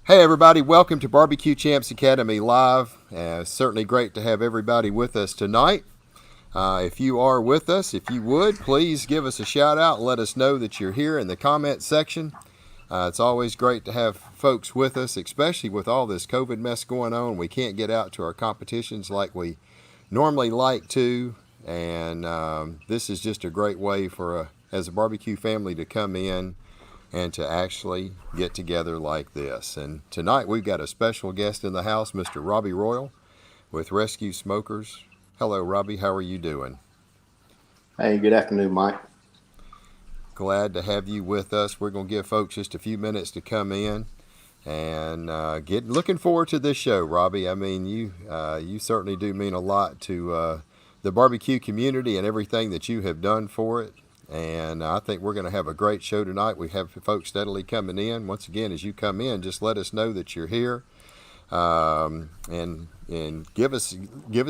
Hey everybody, welcome to BBQ Champs Academy Live. Certainly great to have everybody with us tonight. If you are with us, if you would, please give us a shout out and let us know that you're here in the comment section. It's always great to have folks with us, especially with all this COVID mess going on. We can't get out to our competitions like we normally like to, and this is just a great way for as a barbecue family to come in and to actually get together like this. And tonight we've got a special guest in the house, Mr. Robby Royal with Rescue Smokers. Hello, Robby. How are you doing? Hey, good afternoon, Mike. Glad to have you with us. We're going to give folks just a few minutes to come in and get looking forward to this show, Robby. I mean, you certainly do mean a lot to the barbecue community and everything that you have done for it. And I think we're going to have a great show tonight. We have folks steadily coming in. Once again, as you come in, just let us know that you're here, and give us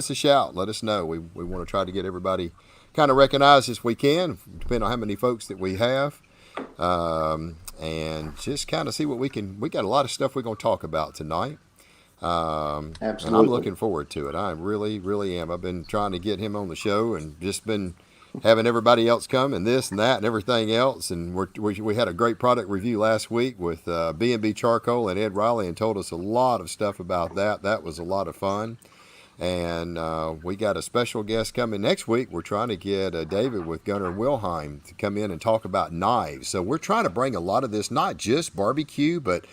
a shout. Let us know. We want to try to get everybody kind of recognized as we can, depending on how many folks that we have, and just kind of see what we can. We got a lot of stuff we're going to talk about tonight. And I'm Absolutely. looking forward to it. I really, really am. I've been trying to get him on the show and just been having everybody else come and this and that and everything else. And we had a great product review last week with B&B Charcoal and Ed Riley, and told us a lot of stuff about that. That was a lot of fun. And we got a special guest coming next week. We're trying to get David with Gunnar Wilhelm to come in and talk about knives. So we're trying to bring a lot of this, not just barbecue, but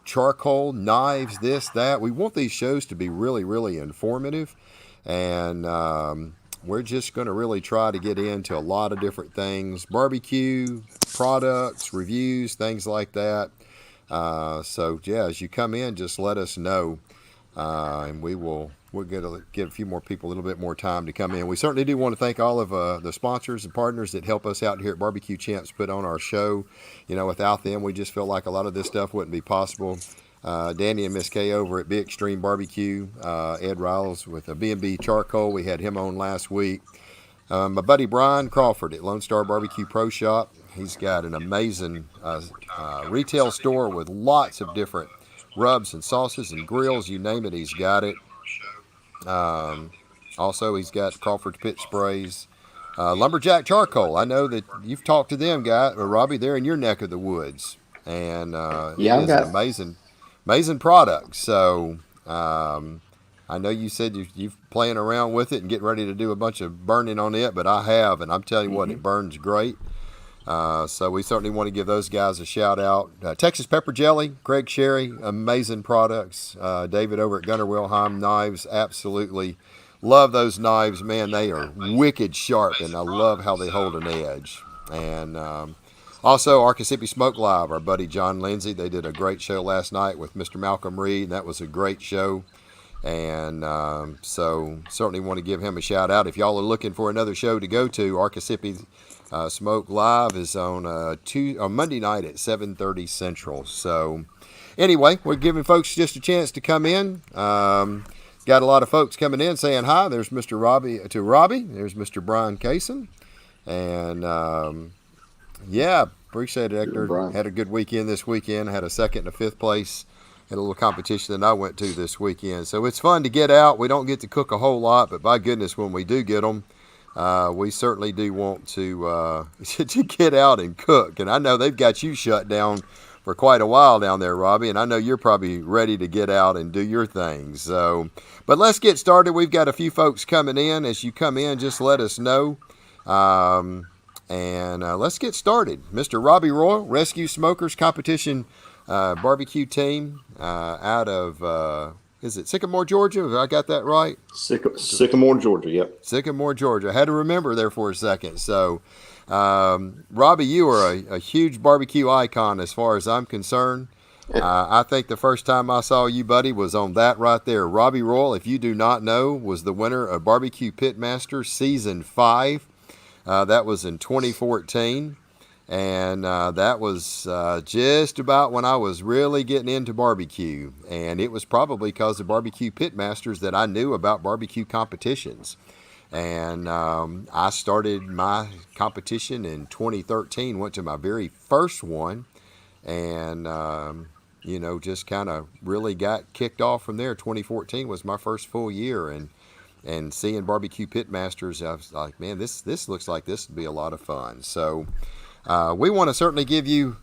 charcoal, knives, this, that. We want these shows to be really, really informative. And we're just going to really try to get into a lot of different things, barbecue, products, reviews, things like that. So yeah, as you come in, just let us know, and we're going to give a few more people a little bit more time to come in. We certainly do want to thank all of the sponsors and partners that help us out here at BBQ Champs put on our show. You know, without them, we just feel like a lot of this stuff wouldn't be possible. Danny and Miss K over at Big Extreme Barbecue, Ed Riles with a B&B Charcoal. We had him on last week. My buddy Brian Crawford at Lone Star Barbecue Pro Shop. He's got an amazing retail store with lots of different rubs and sauces and grills. You name it, he's got it. Also, he's got Crawford's Pit Sprays. Lumberjack Charcoal. I know that you've talked to them, Robby. They're in your neck of the woods. And it Yeah, I've is an got. amazing product. So I know you said you've playing around with it and getting ready to do a bunch of burning on it, but I have, and I'm telling you what, hmm it burns great. So we certainly want to give those guys a shout out. Texas Pepper Jelly, Greg Sherry, amazing products. David over at Gunnar Wilhelm Knives, absolutely love those knives, man. They are wicked sharp, and I love how they hold an edge. And also, Arcasipi Smoke Live, our buddy John Lindsay, they did a great show last night with Mr. Malcolm Reed, and that was a great show. And so certainly want to give him a shout out. If y'all are looking for another show to go to, Arcasipi Smoke Live is on Monday night at 7:30 Central. So anyway, we're giving folks just a chance to come in. Got a lot of folks coming in saying hi. There's Mr. Robby. There's Mr. Brian Kaysen. And yeah, appreciate it, Sure, Hector. Brian. Had a good weekend this weekend. Had a second and a fifth place in a little competition that I went to this weekend. So it's fun to get out. We don't get to cook a whole lot, but by goodness, when we do get them, we certainly do want to to get out and cook. And I know they've got you shut down for quite a while down there, Robby, and I know you're probably ready to get out and do your thing. So, but let's get started. We've got a few folks coming in. As you come in, just let us know. And let's get started. Mr. Robby Royal, Rescue Smokers Competition Barbecue Team out of, is it Sycamore, Georgia? Have I got that right? Sycamore, Georgia. Yep. Sycamore, Georgia. I had to remember there for a second. So, Robby, you are a huge barbecue icon as far as I'm concerned. I think the first time I saw you, buddy, was on that right there. Robby Royal, if you do not know, was the winner of BBQ Pitmasters Season 5. That was in 2014. And that was just about when I was really getting into barbecue. And it was probably because of BBQ Pitmasters that I knew about barbecue competitions. And I started my competition in 2013, went to my very first one. And just kind of really got kicked off from there. 2014 was my first full year, and seeing BBQ Pitmasters, I was like, man, this looks like this would be a lot of fun. So we want to certainly give you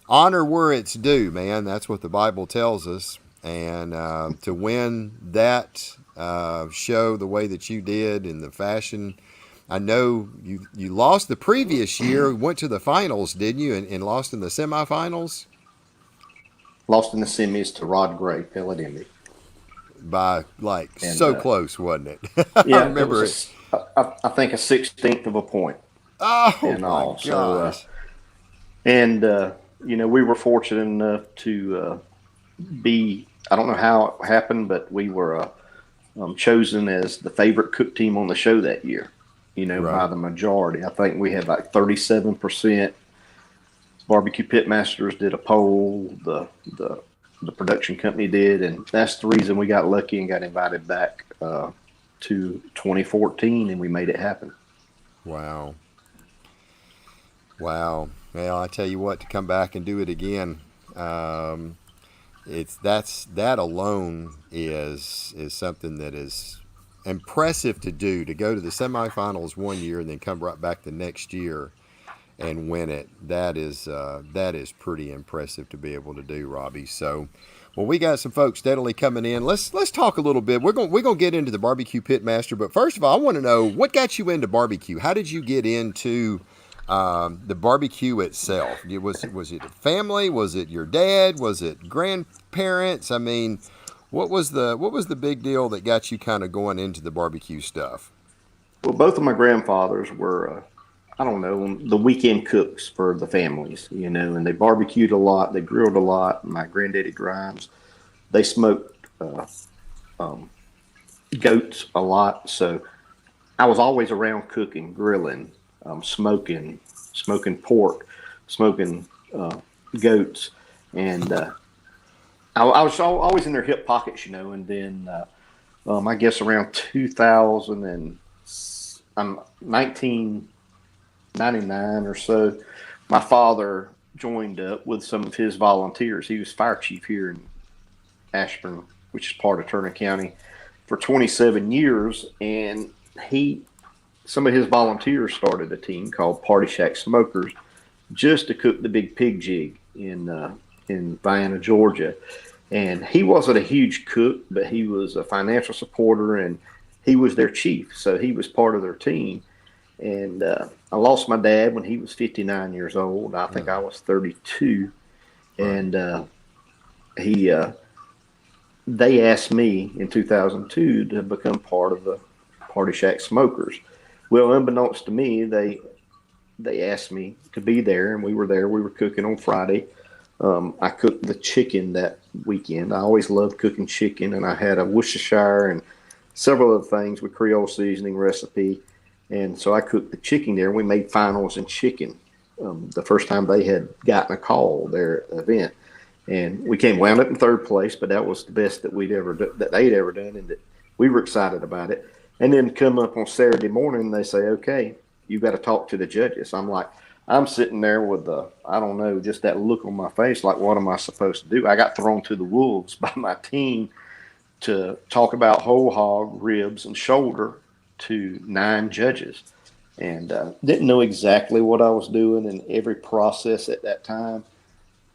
honor where it's due, man. That's what the Bible tells us. And to win that show the way that you did in the fashion, I know you lost the previous year, went to the finals, didn't you, and lost in the semifinals? Lost in the semis to Rod Gray, Pellet Envy. By And so close, wasn't it? I yeah, remember it. I think a 16th of a point. Oh in my all. gosh! So, we were fortunate enough to be. I don't know how it happened, but we were chosen as the favorite cook team on the show that year. Right. By the majority. I think we had like 37%. BBQ Pitmasters did a poll. The production company did, and that's the reason we got lucky and got invited back to 2014, and we made it happen. Wow. Well, I tell you what, to come back and do it again, that alone is something that is impressive to do. To go to the semifinals one year and then come right back the next year and win it. That is pretty impressive to be able to do, Robbie. So, well, we got some folks steadily coming in. Let's talk a little bit. We're gonna get into the BBQ Pitmaster, but first of all, I want to know what got you into barbecue. How did you get into the barbecue itself? Was it a family? Was it your dad? Was it grandparents? I mean, what was the big deal that got you kind of going into the barbecue stuff? Well, both of my grandfathers were, the weekend cooks for the families, and they barbecued a lot. They grilled a lot. My granddaddy Grimes, they smoked goats a lot. So I was always around cooking, grilling, smoking pork, smoking goats. And I was always in their hip pockets, and then I guess around 2000 and 1999 or so, my father joined up with some of his volunteers. He was fire chief here in Ashburn, which is part of Turner County, for 27 years, and some of his volunteers started a team called Party Shack Smokers just to cook the big pig jig in Vienna, Georgia. And he wasn't a huge cook, but he was a financial supporter, and he was their chief, so he was part of their team. And I lost my dad when he was 59 years old. I think I was 32. And they asked me in 2002 to become part of the Party Shack Smokers. Well, unbeknownst to me, they asked me to be there, and we were there. We were cooking on Friday. I cooked the chicken that weekend. I always loved cooking chicken, and I had a Worcestershire and several other things with Creole seasoning recipe. And so I cooked the chicken there, and we made finals in chicken the first time they had gotten a call, their event. And we wound up in third place, but that was the best that they'd ever done, and that we were excited about it. And then come up on Saturday morning, they say, okay, you got to talk to the judges. I'm sitting there with just that look on my face, like, what am I supposed to do? I got thrown to the wolves by my team to talk about whole hog, ribs, and shoulder to 9 judges, and didn't know exactly what I was doing in every process at that time.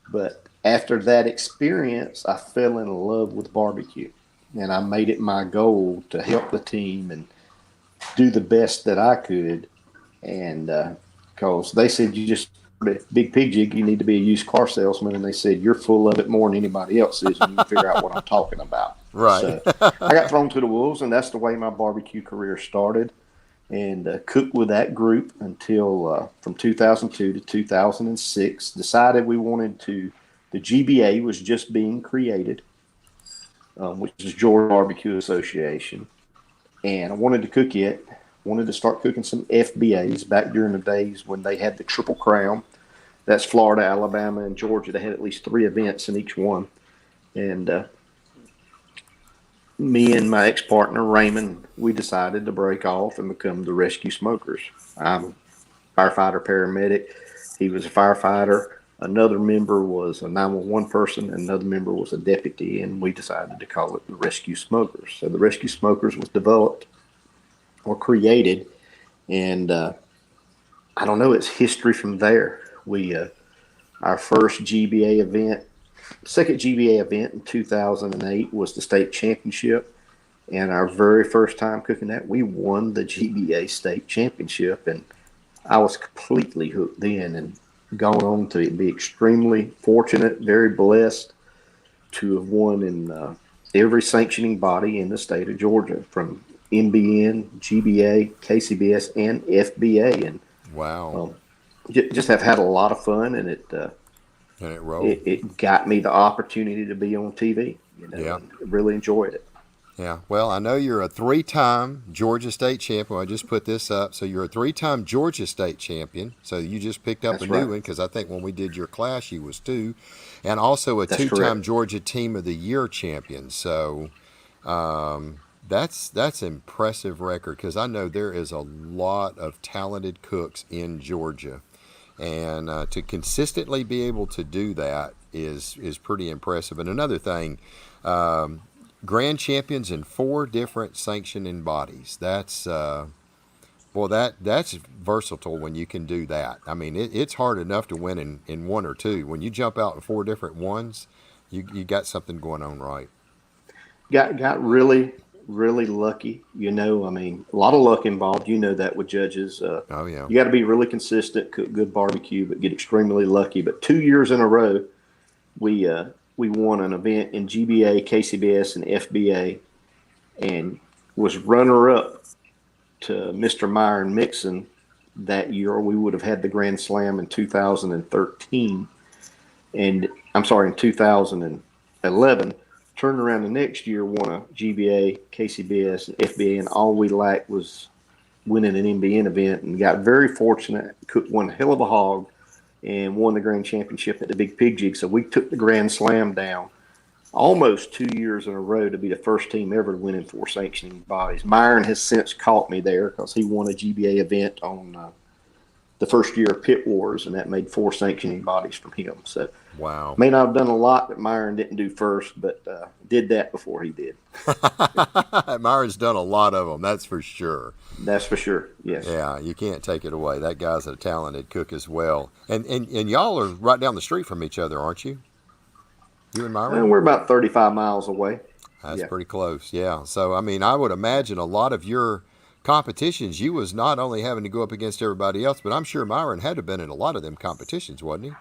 But after that experience, I fell in love with barbecue, and I made it my goal to help the team and do the best that I could. And because they said, you just big pig jig, you need to be a used car salesman, and they said you're full of it more than anybody else is, and you can figure out what I'm talking about. Right. So I got thrown to the wolves, and that's the way my barbecue career started. And cooked with that group until from 2002 to 2006. Decided we wanted to. The GBA was just being created, which is Georgia Barbecue Association, and I wanted to cook it. Wanted to start cooking some FBAs back during the days when they had the Triple Crown. That's Florida, Alabama, and Georgia. They had at least 3 events in each one. And me and my ex-partner, Raymond, we decided to break off and become the Rescue Smokers. I'm a firefighter paramedic. He was a firefighter. Another member was a 911 person, and another member was a deputy, and we decided to call it the Rescue Smokers. So the Rescue Smokers was developed or created, and I don't know, it's history from there. We our first GBA event, second GBA event in 2008 was the state championship. And our very first time cooking that, we won the GBA state championship. And I was completely hooked then and gone on to be extremely fortunate, very blessed to have won in every sanctioning body in the state of Georgia, from MBN, GBA, KCBS, and FBA. And Wow. just have had a lot of fun, and And it rolled. it got me the opportunity to be on TV. Yeah. And really enjoyed it. Yeah. Well, I know you're a 3-time Georgia state champion. I just put this up. So you're a 3-time Georgia state champion. So you just picked up That's a right. new one, because I think when we did your class, you was 2. And also a That's 2-time correct. Georgia Team of the Year champion. So that's impressive record, because I know there is a lot of talented cooks in Georgia. And to consistently be able to do that is pretty impressive. And another thing, grand champions in 4 different sanctioning bodies. That's that's versatile when you can do that. I mean, it's hard enough to win in 1 or 2. When you jump out in 4 different ones, you got something going on right. Got really, really lucky. I mean, a lot of luck involved. You know that with judges. Oh yeah. You got to be really consistent, cook good barbecue, but get extremely lucky. But 2 years in a row, we won an event in GBA, KCBS, and FBA, and was runner up to Mr. Myron Mixon that year. We would have had the Grand Slam in 2013, and I'm sorry, in 2011. Turned around the next year, won a GBA, KCBS, and FBA, and all we lacked was winning an MBN event, and got very fortunate. Cooked one hell of a hog and won the grand championship at the Big Pig Jig. So we took the Grand Slam down almost 2 years in a row to be the first team ever to win in 4 sanctioning bodies. Myron has since caught me there, because he won a GBA event on the first year of Pit Wars, and that made 4 sanctioning bodies from him. So Wow. may not have done a lot that Myron didn't do first, but did that before he did. Myron's done a lot of them, that's for sure. That's for sure. Yes. Yeah, you can't take it away. That guy's a talented cook as well. And y'all are right down the street from each other, aren't you? You and Myron? And we're about 35 miles away. That's Yeah. pretty close, yeah. So, I mean, I would imagine a lot of your competitions, you was not only having to go up against everybody else, but I'm sure Myron had to have been in a lot of them competitions, wasn't he?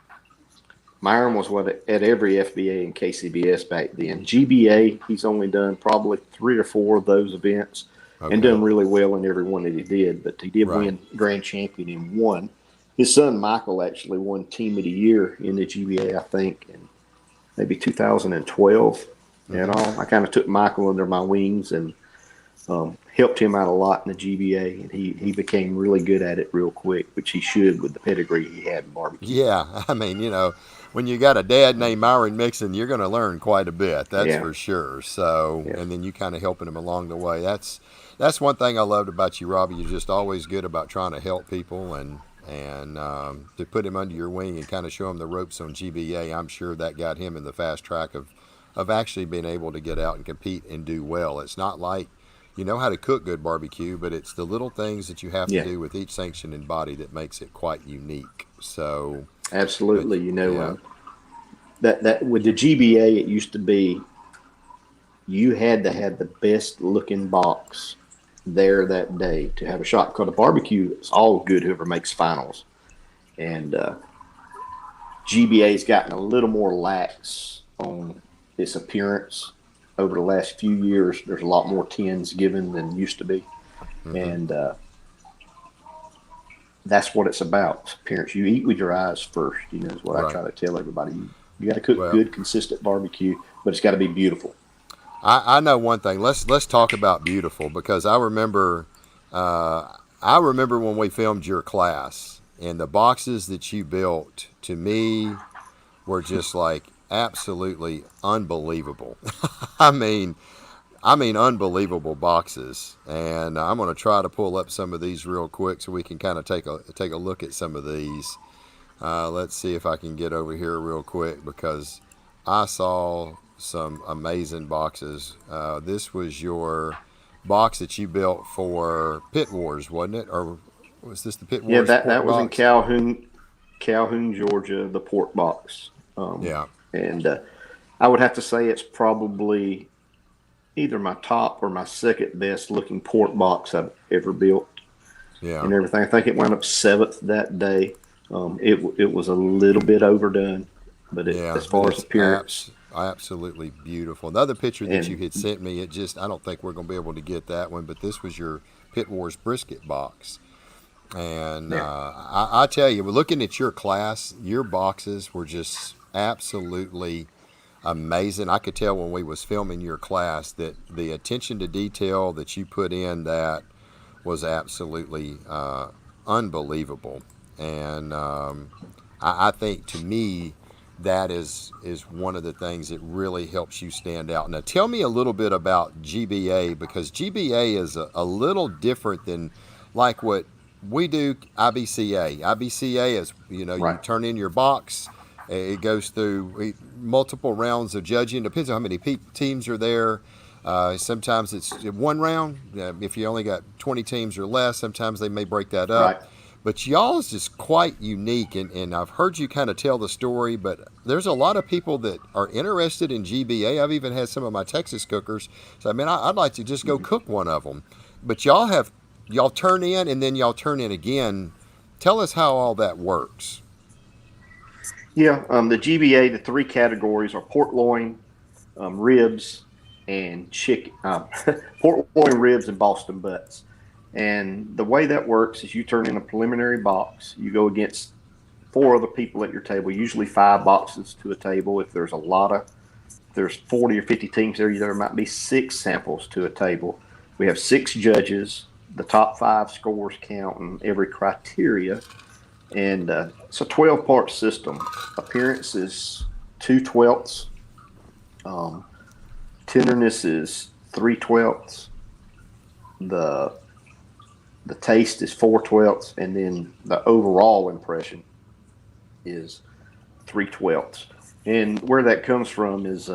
Myron was at every FBA and KCBS back then. GBA, he's only done probably 3 or 4 of those events, and done really well in every one that he did. But he did win grand champion in 1. His son Michael actually won Team of the Year in the GBA, I think, in maybe 2012. And all. I kind of took Michael under my wings and helped him out a lot in the GBA, and he became really good at it real quick, which he should with the pedigree he had in barbecue. Yeah, I mean, when you got a dad named Myron Mixon, you're going to learn quite a bit, that's for sure. So, and then you kind of helping him along the way. That's one thing I loved about you, Robbie. You're just always good about trying to help people, and to put him under your wing and kind of show him the ropes on GBA. I'm sure that got him in the fast track of actually being able to get out and compete and do well. It's not like you know how to cook good barbecue, but it's the little things that you have to do with each sanctioning body that makes it quite unique. So absolutely, that with the GBA, it used to be you had to have the best looking box there that day to have a shot. Because the barbecue is all good whoever makes finals, and GBA's gotten a little more lax on its appearance over the last few years. There's a lot more 10s given than used to be, and that's what it's about. Appearance. You eat with your eyes first. Is what I try to tell everybody. You got to cook good, consistent barbecue, but it's got to be beautiful. I know one thing. Let's talk about beautiful, because I remember when we filmed your class, and the boxes that you built to me were just like absolutely unbelievable. I mean unbelievable boxes, and I'm going to try to pull up some of these real quick so we can kind of take a look at some of these. Let's see if I can get over here real quick because I saw some amazing boxes. This was your box that you built for Pit Wars, wasn't it? Or was this the Pit Yeah, Wars that pork was in box? Calhoun, Georgia, the pork box. Yeah, And I would have to say it's probably either my top or my second best looking pork box I've ever built yeah, and everything. I think it wound up seventh that day. It was a little bit overdone, but yeah. as But far as it's appearance absolutely beautiful. Another picture that you and had sent me, it just, I don't think we're going to be able to get that one, but this was your Pit Wars brisket box. And yeah, I tell you, looking at your class, your boxes were just absolutely amazing. I could tell when we was filming your class that the attention to detail that you put in that was absolutely unbelievable. And I think to me that is one of the things that really helps you stand out. Now tell me a little bit about GBA because GBA is a little different than like what we do IBCA. IBCA is, you right, turn in your box. It goes through multiple rounds of judging. Depends on how many teams are there. Sometimes it's one round. If you only got 20 teams or less, sometimes they may break that up. right. But y'all's is quite unique, and I've heard you kind of tell the story, but there's a lot of people that are interested in GBA. I've even had some of my Texas cookers say, man, I'd like to just go Mhm. cook one of them. But y'all turn in and then y'all turn in again. Tell us how all that works. Yeah, the GBA, the three categories are pork loin, ribs, and chicken. Pork loin, ribs, and Boston butts. And the way that works is you turn in a preliminary box. You go against four other people at your table, usually five boxes to a table. If there's a lot of, if there's 40 or 50 teams there might be six samples to a table. We have six judges. The top five scores count in every criteria. And it's a 12-part system. Appearance is 2/12. Um, Tenderness is 3/12. The the taste is 4/12, and then the overall impression is 3/12. And where that comes from is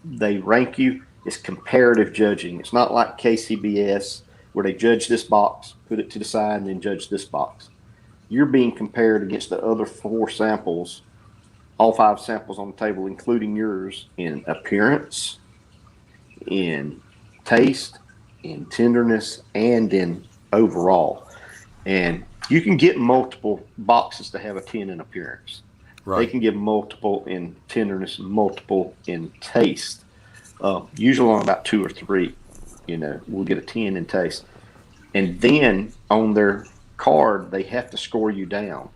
they rank you. It's comparative judging. It's not like KCBS where they judge this box, put it to the side, and then judge this box. You're being compared against the other four samples, all five samples on the table, including yours, in appearance, in taste, in tenderness, and in overall. And you can get multiple boxes to have a 10 in appearance. They Right. can give multiple in tenderness, multiple in taste. Usually on about two or three, we'll get a 10 in taste. And then on their card, they have to score you down.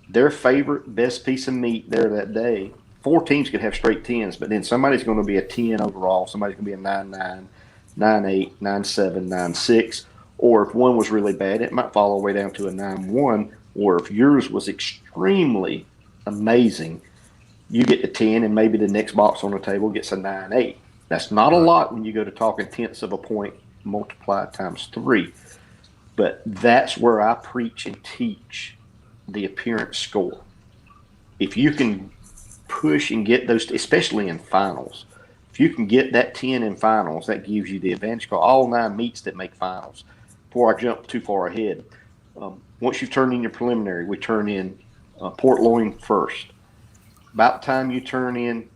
Their favorite best piece of meat there that day, four teams could have straight tens, but then somebody's going to be a 10 overall, somebody's going to be a 9-9, 9-8, 9-7, 9-6. Or if one was really bad, it might fall all the way down to a 9-1. Or if yours was extremely amazing, you get the 10, and maybe the next box on the table gets a 9-8. That's not a Right. lot when you go to talking tenths of a point multiplied times three. But that's where I preach and teach the appearance score. If you can push and get those, especially in finals, if you can get that 10 in finals, that gives you the advantage. Call all nine meets that make finals. Before I jump too far ahead, once you've turned in your preliminary, we turn in pork loin first. About the time you turn in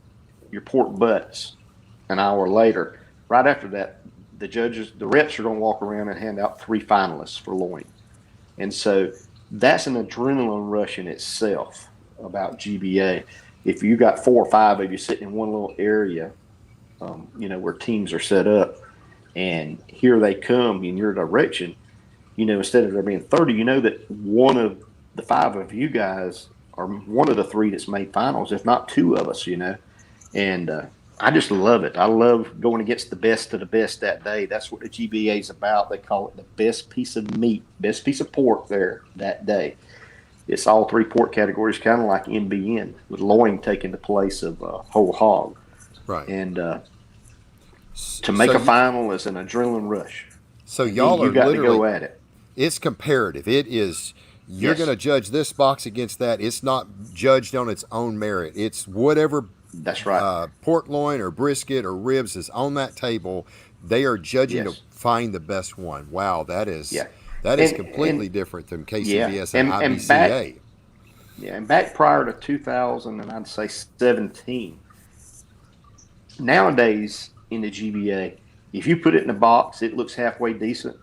your pork butts, an hour later, right after that, the reps are going to walk around and hand out three finalists for loin. And so that's an adrenaline rush in itself about GBA. If you got four or five of you sitting in one little area, where teams are set up, and here they come in your direction, instead of there being 30, that one of the five of you guys are one of the three that's made finals, if not two of us, and I just love it. I love going against the best of the best that day. That's what the GBA is about. They call it the best piece of meat, best piece of pork there that day. It's all three pork categories, kind of like NBN, with loin taking the place of whole hog. Right. And to So make a final is an adrenaline rush. And then y'all you are got to literally, go at it. it's comparative. It is you're Yes, going to judge this box against that. It's not judged on its own merit. It's whatever that's right. pork loin or brisket or ribs is on that table. They are judging to Yes, find the best one. Wow, yeah, that is completely and different than yeah, KCBS and and back IBCA. yeah, and back prior to 2000, and I'd say 17. Nowadays in the GBA, if you put it in a box, it looks halfway decent.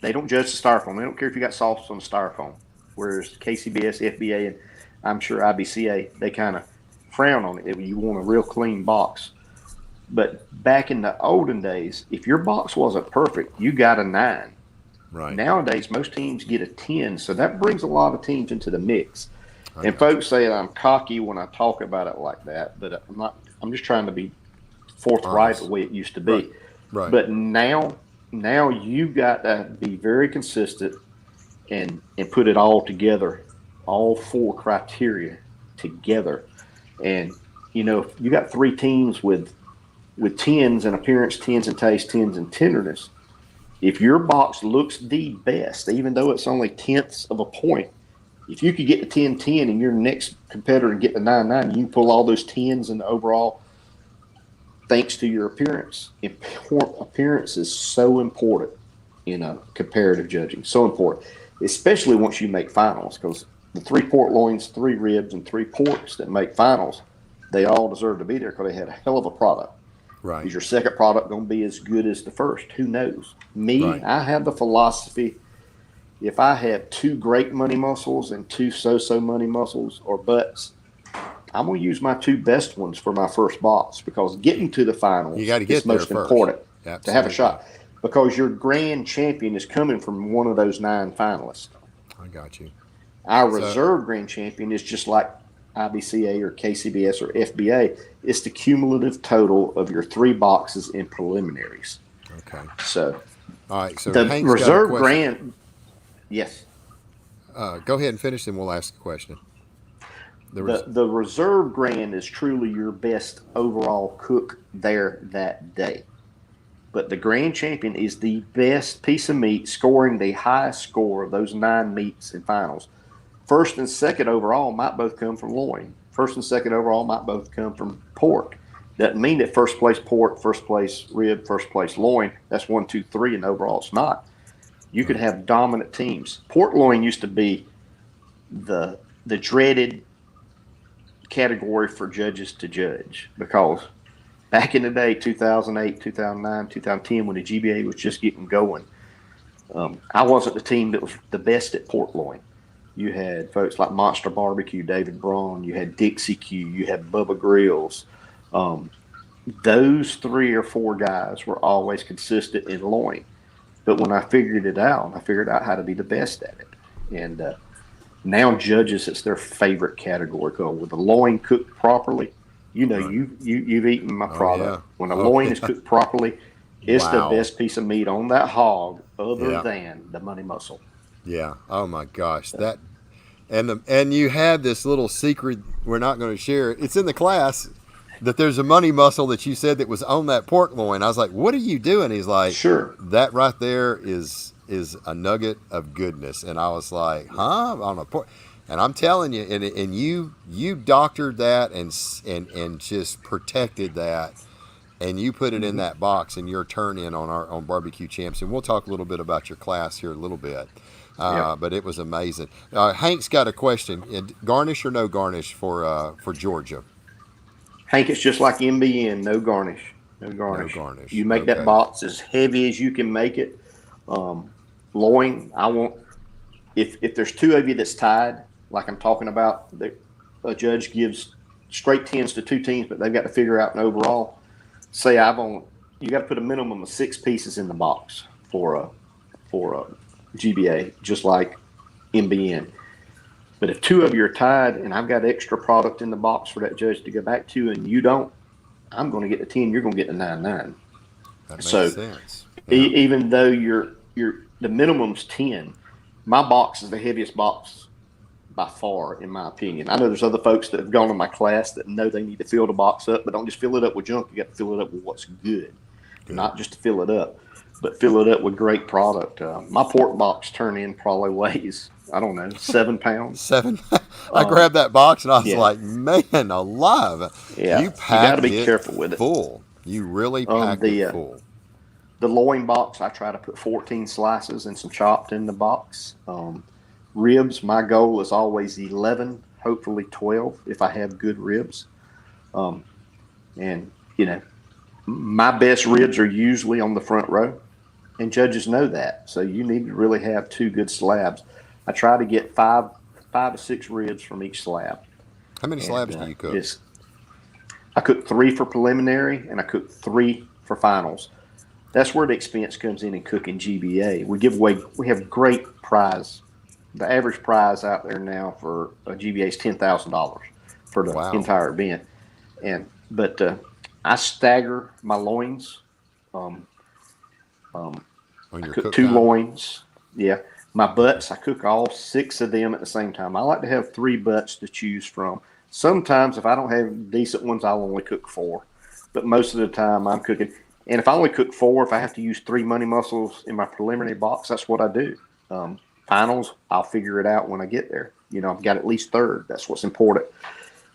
They don't judge the styrofoam. They don't care if you got sauce on the styrofoam. Whereas KCBS, FBA, and I'm sure IBCA, they kind of frown on it. You want a real clean box. But back in the olden days, if your box wasn't perfect, you got a 9. Right. Nowadays, most teams get a 10. So that brings a lot of teams into the mix. And got folks say I'm cocky when I talk about it like that, but I'm not. I'm just trying to be forthright the way it used to be. Right. Right. But now you got to be very consistent and put it all together, all 4 criteria together. And if you got 3 teams with 10s in appearance, 10s in taste, 10s in tenderness. If your box looks the best, even though it's only tenths of a point, if you could get the 10-10 and your next competitor get the 9-9, you can pull all those 10s in the overall thanks to your appearance. Appearance is so important in comparative judging. So important, especially once you make finals, because the 3 pork loins, 3 ribs, and 3 porks that make finals, they all deserve to be there because they had a hell of a product. Right. Is your second product going to be as good as the first? Who knows? Me, Right. I have the philosophy, if I have 2 great money muscles and 2 so-so money muscles or butts, I'm going to use my 2 best ones for my first box, because getting to the finals You got to get is there most first. important Absolutely. to have a shot, because your grand champion is coming from one of those 9 finalists. I got you. Our reserve grand champion is just like IBCA or KCBS or FBA. It's the cumulative total of your 3 boxes in preliminaries. Okay. So, all right. So the Hank's reserve got a question. grand, yes. Go ahead and finish, and we'll ask a question. The reserve grand is truly your best overall cook there that day. But the grand champion is the best piece of meat, scoring the highest score of those 9 meats in finals. First and second overall might both come from loin. First and second overall might both come from pork. Doesn't mean that first place pork, first place rib, first place loin, that's 1, 2, 3, and overall it's not. You could have dominant teams. Pork loin used to be the dreaded category for judges to judge, because back in the day, 2008, 2009, 2010, when the GBA was just getting going, I wasn't the team that was the best at pork loin. You had folks like Monster Barbecue, David Braun. You had Dixie Q. You had Bubba Grills. Those 3 or 4 guys were always consistent in loin. But when I figured out how to be the best at it. And now judges, it's their favorite category. Because with the loin cooked properly, you've eaten my product. Yeah. When the loin is cooked properly, it's the best piece of meat on that hog other than the money muscle. Yeah. Oh my gosh. That and you had this little secret we're not going to share. It's in the class that there's a money muscle that you said that was on that pork loin. I was like, "What are you doing?" He's like, "Sure. That right there is a nugget of goodness." And I was like, "Huh? On a pork?" And I'm telling you, and you doctored that and just protected that. And you put it in that box in your turn in on BBQ Champs, and we'll talk a little bit about your class here in a little bit. But it was amazing. Hank's got a question: garnish or no garnish for Georgia? Hank, it's just like MBN, no garnish. No garnish. No garnish. You make that box as heavy as you can make it. Loin, I want, if there's 2 of you that's tied, like I'm talking about, a judge gives straight 10s to 2 teams, but they've got to figure out an overall. Say you got to put a minimum of 6 pieces in the box for a GBA, just like MBN. But if 2 of you are tied and I've got extra product in the box for that judge to go back to, and you don't, I'm going to get the 10. You're going to get the 9-9. That makes sense. Yeah. Even though the minimum's 10, my box is the heaviest box by far, in my opinion. I know there's other folks that have gone to my class that know they need to fill the box up, but don't just fill it up with junk. You got to fill it up with what's good. Not just to fill it up, but fill it up with great product. My pork box turn-in probably weighs I don't know, 7 pounds. Seven. I grabbed that box and I was Yeah, like, man alive. You yeah. You got to packed be it careful with it. full. You really Um, packed it the uh, full. the loin box, I try to put 14 slices and some chopped in the box. Ribs, my goal is always 11, hopefully 12 if I have good ribs. Um, and my best ribs are usually on the front row, and judges know that. So you need to really have two good slabs. I try to get five to six ribs from each slab, How many and slabs do you cook? it's I cook 3 for preliminary, and I cook 3 for finals. That's where the expense comes in cooking GBA. We have great prize. The average prize out there now for a GBA is $10,000 for the Wow. entire event. But I stagger my loins, um, um, On I your cook cook 2 time? loins. Yeah. My butts, I cook all 6 of them at the same time. I like to have 3 butts to choose from. Sometimes if I don't have decent ones, I'll only cook 4. But most of the time I'm cooking. And if I only cook 4, if I have to use 3 money muscles in my preliminary box, that's what I do. Finals, I'll figure it out when I get there. I've got at least third. That's what's important.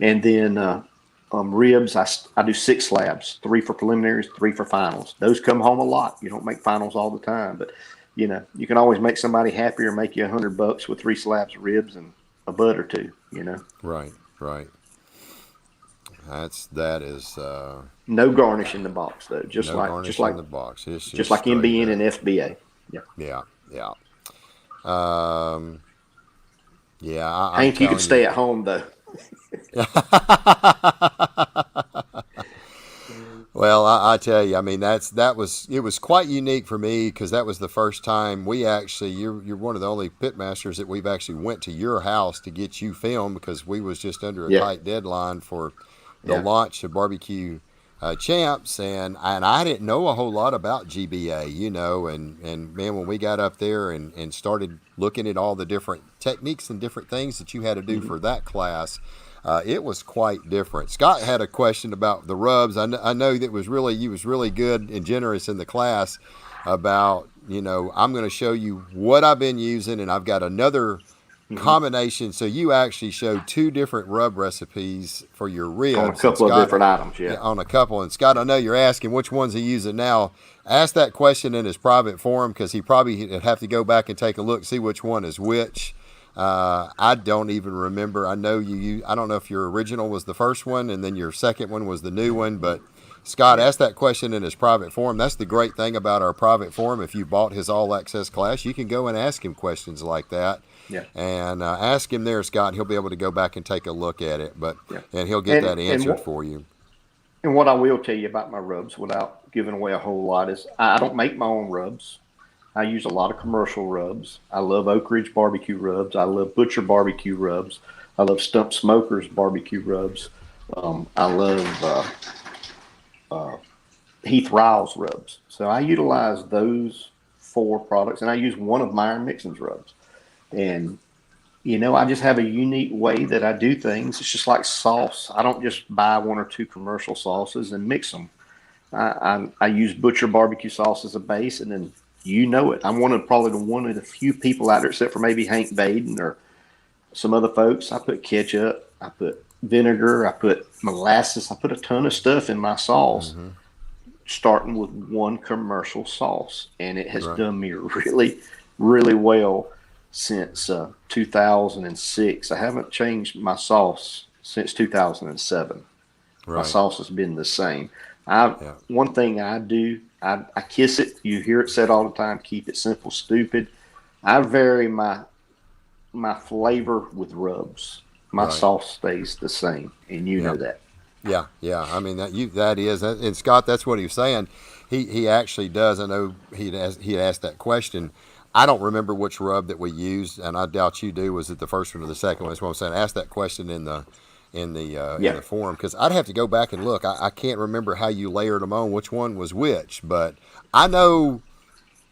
And then ribs, I do 6 slabs, 3 for preliminaries, 3 for finals. Those come home a lot. You don't make finals all the time, but you can always make somebody happy or make you $100 with 3 slabs of ribs and a butt or 2. Right, right. That is No garnish in the box though, no garnish in the box. It's just just like straight MBN up. and FBA. Yeah, Yeah, yeah. Um, yeah, I'm Hank, you can telling you. stay at home though. Well, I tell you, I mean, it was quite unique for me because that was the first time you're one of the only pitmasters that we've actually went to your house to get you filmed because we was just under a Yeah, tight deadline for the yeah. launch of BBQ Champs, and I didn't know a whole lot about GBA, and man, when we got up there and started looking at all the different techniques and different things that you had to do Hmm. for that class. It was quite different. Scott had a question about the rubs. I know that you was really good and generous in the class about I'm going to show you what I've been using, and I've got another Hmm. combination. So you actually showed 2 different rub recipes for your On a ribs, and couple of Scott different items. yeah, Yeah. on a couple. And Scott, I know you're asking which ones he using now. Ask that question in his private forum because he probably would have to go back and take a look, see which one is which. I don't even remember. I know I don't know if your original was the first one and then your second one was the new one. But Scott Yeah. asked that question in his private forum. That's the great thing about our private forum. If you bought his all access class, you can go and ask him questions like that. Yeah. And ask him there, Scott. He'll be able to go back and take a look at it. Yeah. And he'll get And that and answered what for you. and what I will tell you about my rubs without giving away a whole lot is I don't make my own rubs. I use a lot of commercial rubs. I love Oak Ridge barbecue rubs. I love Butcher barbecue rubs. I love Stump Smokers barbecue rubs. I love uh, Heath Riles rubs. So I utilize those 4 products, and I use one of Myron Mixon's rubs. And I just have a unique way that I do things. It's just like sauce. I don't just buy 1 or 2 commercial sauces and mix them. I use Butcher barbecue sauce as a base, and then it. I'm probably one of the few people out there, except for maybe Hank Baden or some other folks. I put ketchup, I put vinegar, I put molasses, I put a ton of stuff in my sauce, Mm-hmm. starting with 1 commercial sauce, and it has Right. done me really, really well since 2006. I haven't changed my sauce since 2007. My Right. sauce has been the same. I Yeah. One thing I do, I kiss it. You hear it said all the time, keep it simple, stupid. I vary my flavor with rubs. My Right. sauce stays the same, and you Yeah. know that. Yeah, yeah. I mean and Scott, that's what he was saying. He actually does. I know he asked that question. I don't remember which rub that we used, and I doubt you do. Was it the first one or the second one? That's what I'm saying. Ask that question in Yeah. the forum because I'd have to go back and look. I can't remember how you layered them on, which one was which, but I know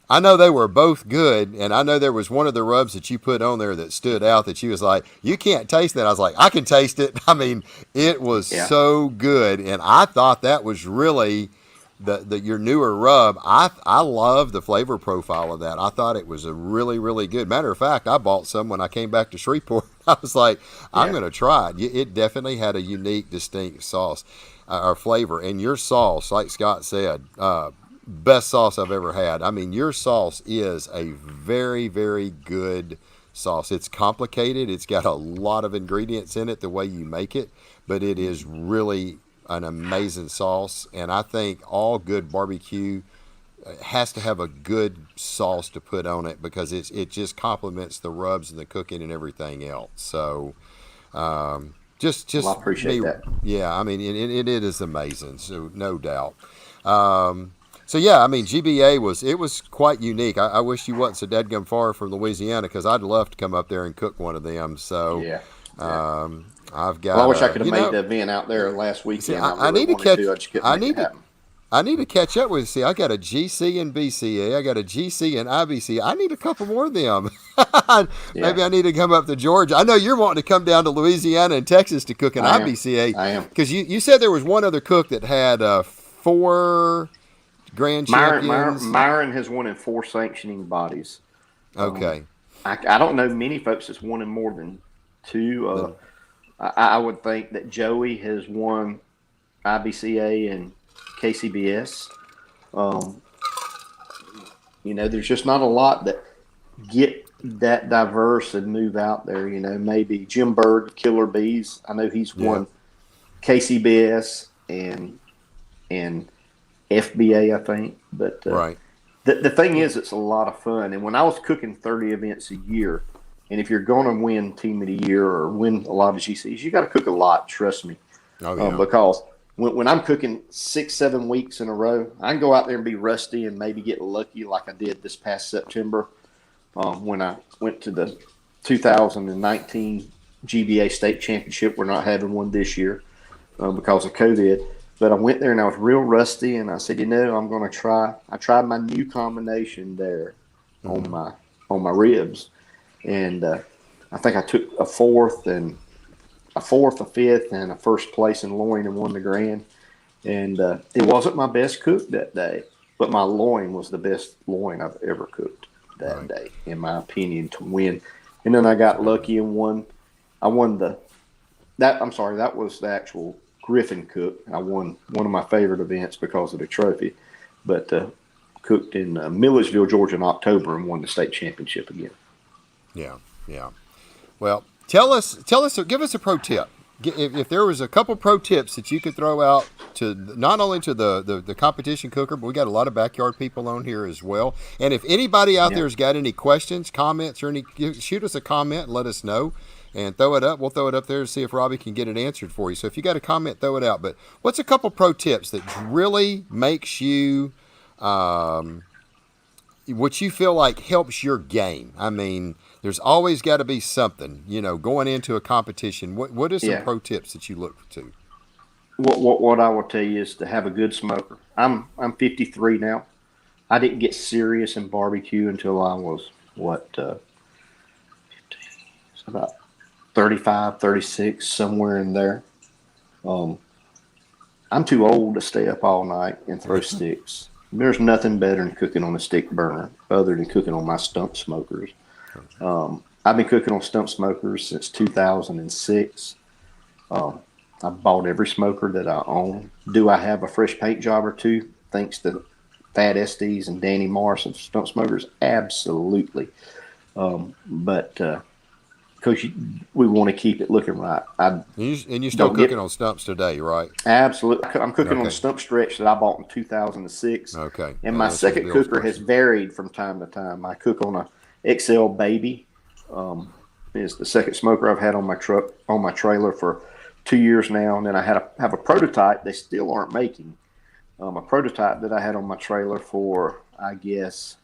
I know they were both good, and I know there was one of the rubs that you put on there that stood out that you was like, you can't taste that. I was like, I can taste it. I mean, it was Yeah. so good, and I thought that was really your newer rub, I love the flavor profile of that. I thought it was a really, really good. Matter of fact, I bought some when I came back to Shreveport. I was like, I'm going to try it. It definitely had a unique, distinct sauce or flavor. And your sauce, like Scott said, best sauce I've ever had. I mean, your sauce is a very, very good sauce. It's complicated. It's got a lot of ingredients in it the way you make it, but it is really an amazing sauce. And I think all good barbecue has to have a good sauce to put on it because it just complements the rubs and the cooking and everything else. So just I appreciate that. Yeah, I mean it is amazing. So no doubt. So yeah, I mean GBA was quite unique. I wish you wasn't so dadgum far from Louisiana because I'd love to come up there and cook one of them. So yeah. I've got. Well, I wish I could have made the event out there last weekend. See, I need to catch. I need to catch up with. See, I got a GC and BCA. I got a GC and IBC. I need a couple more of them. Maybe I need to come up to Georgia. I know you're wanting to come down to Louisiana and Texas to cook an IBCA. I am because you said there was one other cook that had 4 grand champions. Myron has won in 4 sanctioning bodies. Okay. I don't know many folks that's won in more than 2. I would think that Joey has won IBCA and KCBS. There's just not a lot that get that diverse and move out there. Maybe Jim Bird, Killer Bees. I know he's won KCBS and FBA, I think. But right. The thing is, it's a lot of fun. And when I was cooking 30 events a year, and if you're going to win Team of the Year or win a lot of GCs, you got to cook a lot. Trust me. Oh, yeah. Because when I'm cooking 6-7 weeks in a row, I can go out there and be rusty and maybe get lucky like I did this past September when I went to the 2019 GBA State Championship. We're not having one this year because of COVID. But I went there and I was real rusty, and I said, I'm going to try. I tried my new combination there on my ribs, and I think I took a fourth, a fifth, and a first place in loin and won the grand. And it wasn't my best cook that day, but my loin was the best loin I've ever cooked that day, in my opinion, to win. And then I got lucky and won. That was the actual Griffin cook. I won one of my favorite events because of the trophy, but cooked in Milledgeville, Georgia in October and won the state championship again. Yeah. Well, give us a pro tip. If there was a couple pro tips that you could throw out to not only to the competition cooker, but we got a lot of backyard people on here as well. And if anybody out there has got any questions, comments, or shoot us a comment and let us know. And throw it up. We'll throw it up there to see if Robbie can get it answered for you. So if you got a comment, throw it out. But what's a couple pro tips that really makes you, what you feel like helps your game? I mean, there's always got to be something, going into a competition. What are some pro tips that you look to? What I will tell you is to have a good smoker. I'm 53 now. I didn't get serious in barbecue until I was, 15? It's about 35, 36, somewhere in there. I'm too old to stay up all night and throw sticks. There's nothing better than cooking on a stick burner other than cooking on my stump smokers. I've been cooking on stump smokers since 2006. I bought every smoker that I own. Do I have a fresh paint job or two? Thanks to Fat Estes and Danny Morris of Stump Smokers? Absolutely. But because we want to keep it looking right. And you're still cooking on stumps today, right? Absolutely. I'm cooking on a stump stretch that I bought in 2006. Okay. And my second cooker has varied from time to time. I cook on a XL Baby. It's the second smoker I've had on my truck, on my trailer for 2 years now. And then I have a prototype they still aren't making. A prototype that I had on my trailer for, I guess,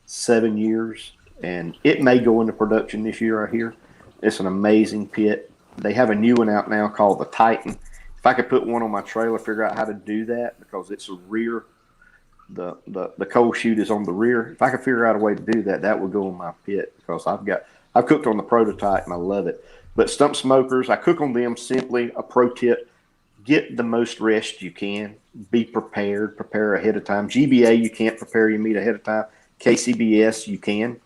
7 years. And it may go into production this year, I hear. It's an amazing pit. They have a new one out now called the Titan. If I could put one on my trailer, figure out how to do that because it's a rear. The cold chute is on the rear. If I could figure out a way to do that, that would go in my pit because I've cooked on the prototype and I love it. But stump smokers, I cook on them simply. A pro tip: get the most rest you can. Be prepared. Prepare ahead of time. GBA, you can't prepare your meat ahead of time. KCBS, you can.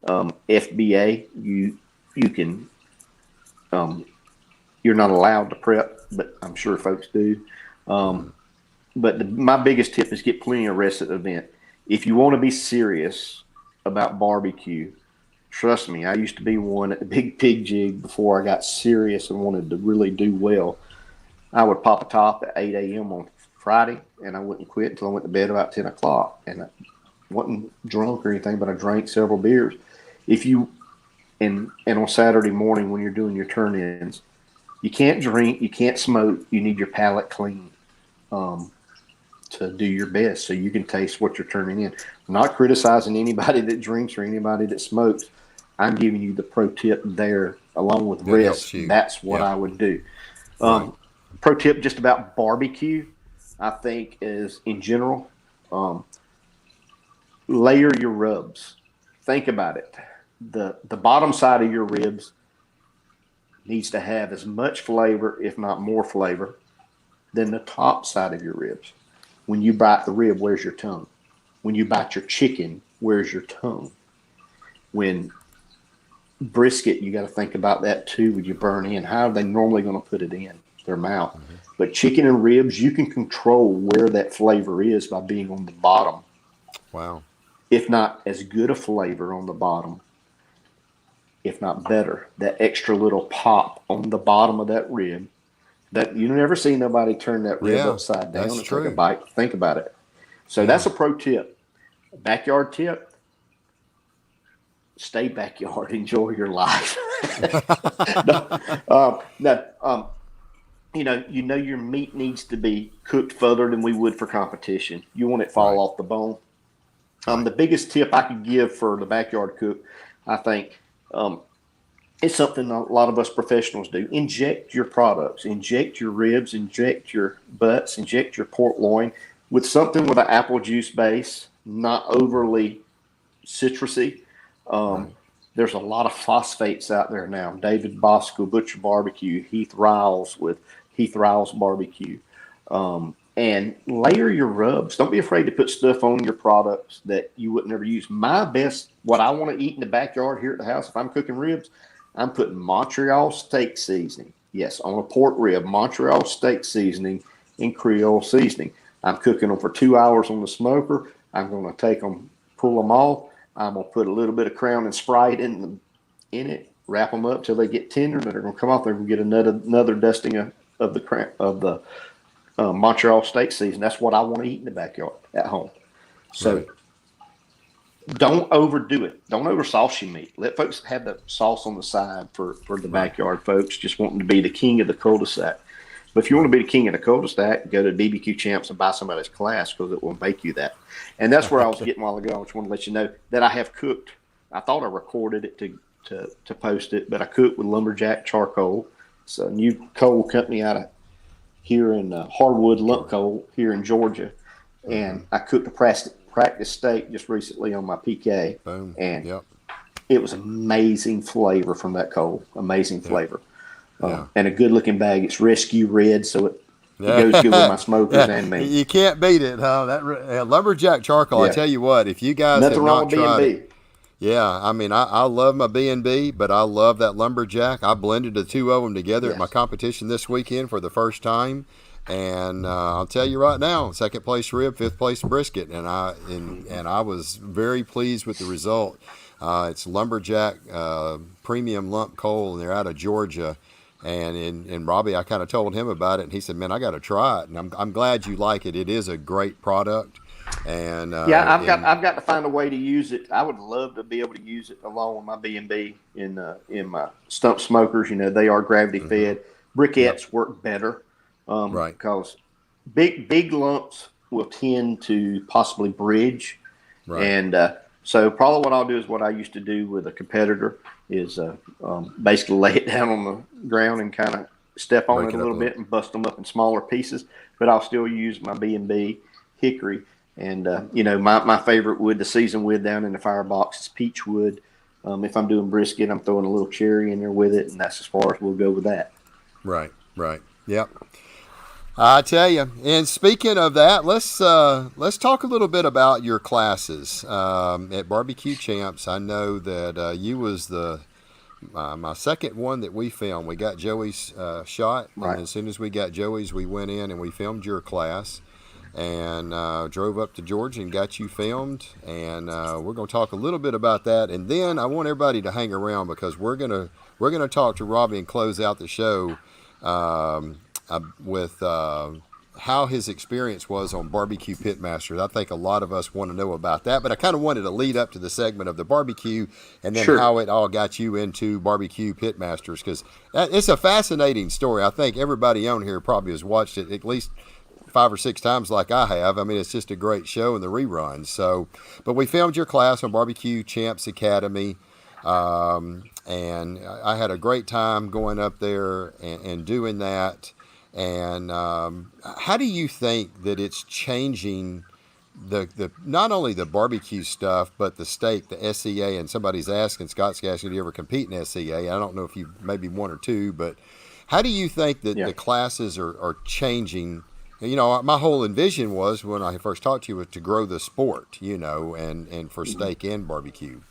FBA, you can. You're not allowed to prep, but I'm sure folks do. But my biggest tip is get plenty of rest at the event. If you want to be serious about barbecue, trust me, I used to be one at the Big Pig Jig before I got serious and wanted to really do well. I would pop a top at 8 a.m. on Friday, and I wouldn't quit until I went to bed about 10 o'clock. And I wasn't drunk or anything, but I drank several beers. If you and on Saturday morning when you're doing your turn-ins, you can't drink, you can't smoke. You need your palate clean to do your best so you can taste what you're turning in. I'm not criticizing anybody that drinks or anybody that smokes. I'm giving you the pro tip there along with rest. That's what I would do. Right. Pro tip just about barbecue, I think, is in general, layer your rubs. Think about it. The bottom side of your ribs needs to have as much flavor, if not more flavor, than the top side of your ribs. When you bite the rib, where's your tongue? When you bite your chicken, where's your tongue? When brisket, you got to think about that too. When you burn in, how are they normally going to put it in their mouth? Mm-hmm. But chicken and ribs, you can control where that flavor is by being on the bottom. Wow. If not as good a flavor on the bottom, if not better, that extra little pop on the bottom of that rib. That you never see nobody turn that rib upside down and take a bite. Think about it. So that's a pro tip. Backyard tip. Stay backyard. Enjoy your life. You know your meat needs to be cooked further than we would for competition. You want it fall off the bone. The biggest tip I could give for the backyard cook, I think, it's something a lot of us professionals do. Inject your products. Inject your ribs. Inject your butts. Inject your pork loin with something with an apple juice base, not overly citrusy. There's a lot of phosphates out there now. David Bosco, Butcher Barbecue, Heath Riles with Heath Riles Barbecue. And layer your rubs. Don't be afraid to put stuff on your products that you would never use. My best, what I want to eat in the backyard here at the house, if I'm cooking ribs, I'm putting Montreal steak seasoning. Yes, on a pork rib, Montreal steak seasoning and Creole seasoning. I'm cooking them for 2 hours on the smoker. I'm going to take them, pull them off. I'm going to put a little bit of Crown and Sprite in it, wrap them up till they get tender. They're going to come off. They're going to get another dusting of the Montreal steak seasoning. That's what I want to eat in the backyard at home. So don't overdo it. Don't oversauce your meat. Let folks have the sauce on the side for the backyard folks just wanting to be the king of the cul-de-sac. But if you want to be the king of the cul-de-sac, go to BBQ Champs and buy somebody's class because it will make you that. And that's where I was getting a while ago. I just want to let you know that I have cooked. I thought I recorded it to post it, but I cooked with Lumberjack Charcoal. It's a new coal company out of here in Hardwood Lump Coal here in Georgia. And I cooked a practice steak just recently on my PK. Boom. And it was amazing flavor from that coal. Amazing flavor. And a good looking bag. It's Rescue Red, so it goes good with my smokers and me. You can't beat it, huh? That Lumberjack Charcoal. I tell you what, if you guys have not tried it, I mean, I love my B&B, but I love that Lumberjack. I blended the two of them together at my competition this weekend for the first time. And I'll tell you right now, second place rib, fifth place brisket, and I was very pleased with the result. It's Lumberjack premium lump coal, and they're out of Georgia. And Robbie, I kind of told him about it, and he said, "Man, I got to try it." And I'm glad you like it. It is a great product. And I've got to find a way to use it. I would love to be able to use it along with my B&B in my stump smokers. You know, they are gravity fed. Briquettes work better. Because big lumps will tend to possibly bridge. And so probably what I'll do is what I used to do with a competitor is basically lay it down on the ground and kind of step on it a little bit and bust them up in smaller pieces. But I'll still use my B&B hickory. And, my favorite wood to season with down in the firebox is peach wood. If I'm doing brisket, I'm throwing a little cherry in there with it, and that's as far as we'll go with that. Right. Yep. I tell you. And speaking of that, let's talk a little bit about your classes at BBQ Champs. I know that you was the my second one that we filmed. We got Joey's shot, and Right. as soon as we got Joey's, we went in and we filmed your class, and drove up to Georgia and got you filmed. And we're going to talk a little bit about that, and then I want everybody to hang around because we're gonna talk to Robbie and close out the show with how his experience was on BBQ Pitmasters. I think a lot of us want to know about that, but I kind of wanted to lead up to the segment of the barbecue and then Sure. how it all got you into BBQ Pitmasters, because it's a fascinating story. I think everybody on here probably has watched it at least 5 or 6 times like I have. I mean, it's just a great show in the reruns. So, but we filmed your class on BBQ Champs Academy. And I had a great time going up there and doing that. And how do you think that it's changing the not only the barbecue stuff but the steak, the SCA? And somebody's asking, Scott's asking, do you ever compete in SCA? I don't know if you maybe one or two, but how do you think that Yeah. the classes are changing? You know, my whole envision was when I first talked to you was to grow the sport, you know, and for steak and barbecue.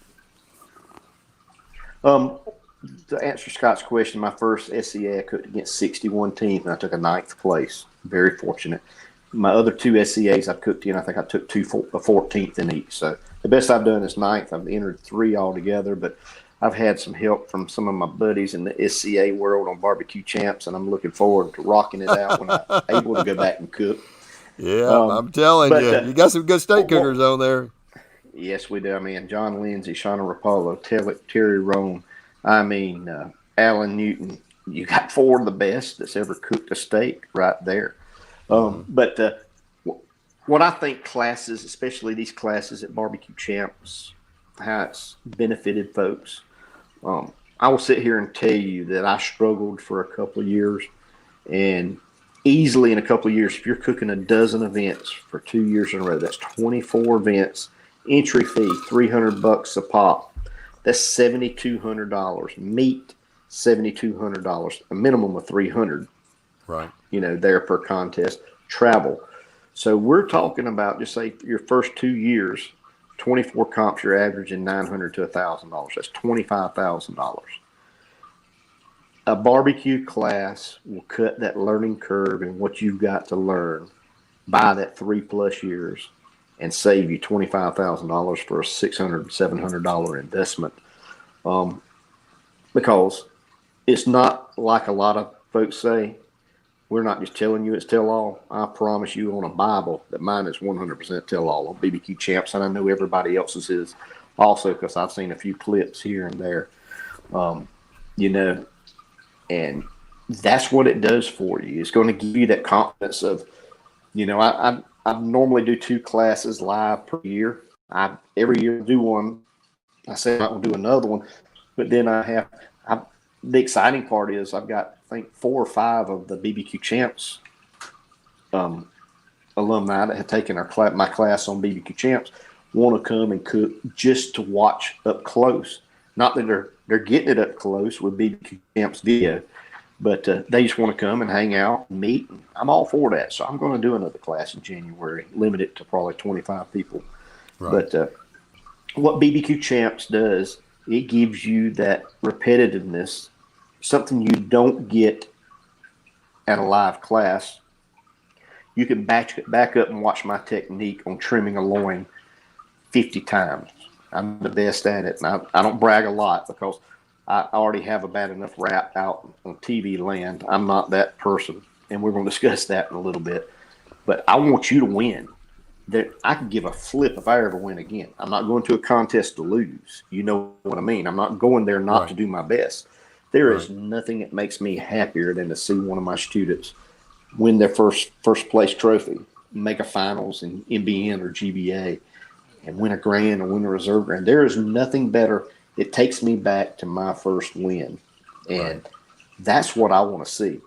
Um, to answer Scott's question, my first SCA I cooked against 61 teams, and I took a ninth place. Very fortunate. My other two SCAs I cooked in, I think I took a 14th in each. So the best I've done is ninth. I've entered 3 altogether, but I've had some help from some of my buddies in the SCA world on BBQ Champs, and I'm looking forward to rocking it out when I'm able to go back and cook. Yeah, Um, I'm telling but you, you got some good steak what, cookers on there. Yes, we do. I mean, John Lindsay, Shauna Rapolo, Terry Roan, I mean, Alan Newton. You got 4 of the best that's ever cooked a steak right there. But what I think classes, especially these classes at BBQ Champs, how it's benefited folks. I will sit here and tell you that I struggled for a couple of years, and easily in a couple of years, if you're cooking a dozen events for 2 years in a row, that's 24 events. Entry fee $300 a pop. That's $7,200. Meat $7,200. A minimum of 300. Right. You know, there per contest. Travel. So we're talking about, just say your first 2 years, 24 comps, you're averaging $900 to $1,000. That's $25,000. A barbecue class will cut that learning curve and what you've got to learn by that 3+ years and save you $25,000 for a $600, $700 investment. Because it's not like a lot of folks say, we're not just telling you it's tell all. I promise you on a Bible that mine is 100% tell all on BBQ Champs, and I know everybody else's is also because I've seen a few clips here and there. You know, and that's what it does for you. It's going to give you that confidence of, you know, I normally do 2 classes live per year. Every year do one. I say I'm not going to do another one, but then the exciting part is I've got, I think, 4 or 5 of the BBQ Champs alumni that have taken my class on BBQ Champs want to come and cook just to watch up close. Not that they're getting it up close with BBQ Champs video, but they just want to come and hang out and meet. I'm all for that. So I'm going to do another class in January, limit it to probably 25 people. Right. But what BBQ Champs does, it gives you that repetitiveness, something you don't get at a live class. You can back up and watch my technique on trimming a loin 50 times. I'm the best at it. And I don't brag a lot because I already have a bad enough rap out on TV land. I'm not that person, and we're going to discuss that in a little bit. But I want you to win. I could give a flip if I ever win again. I'm not going to a contest to lose. You know what I mean? I'm not going there not to do my best. There is nothing that makes me happier than to see one of my students win their first place trophy, make a finals in NBN or GBA, and win a grand or win a reserve grand. There is nothing better. It takes me back to my first win, and that's what I want to see.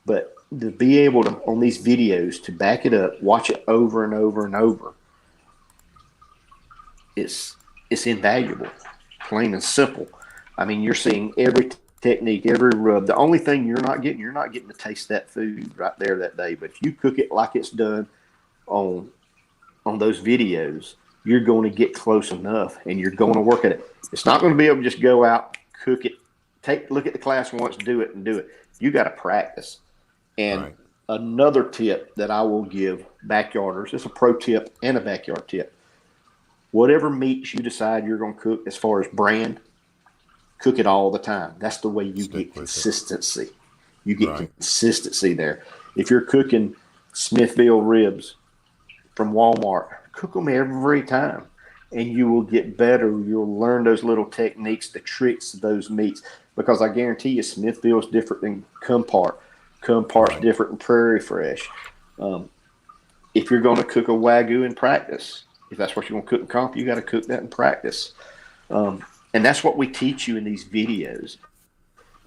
But to be able to, on these videos, to back it up, watch it over and over and over, it's invaluable, plain and simple. I mean, you're seeing every technique, every rub. The only thing you're not getting to taste that food right there that day. But if you cook it like it's done on those videos, you're going to get close enough, and you're going to work at it. It's not going to be able to just go out, cook it, look at the class once, do it. You got to practice. And another tip that I will give backyarders, it's a pro tip and a backyard tip. Whatever meats you decide you're going to cook, as far as brand, cook it all the time. That's the way you get consistency. You get consistency there. If you're cooking Smithville ribs from Walmart, cook them every time, and you will get better. You'll learn those little techniques, the tricks of those meats, because I guarantee you Smithville is different than Compart. Compart's different than Prairie Fresh. If you're going to cook a Wagyu in practice, if that's what you're going to cook in comp, you got to cook that in practice. And that's what we teach you in these videos.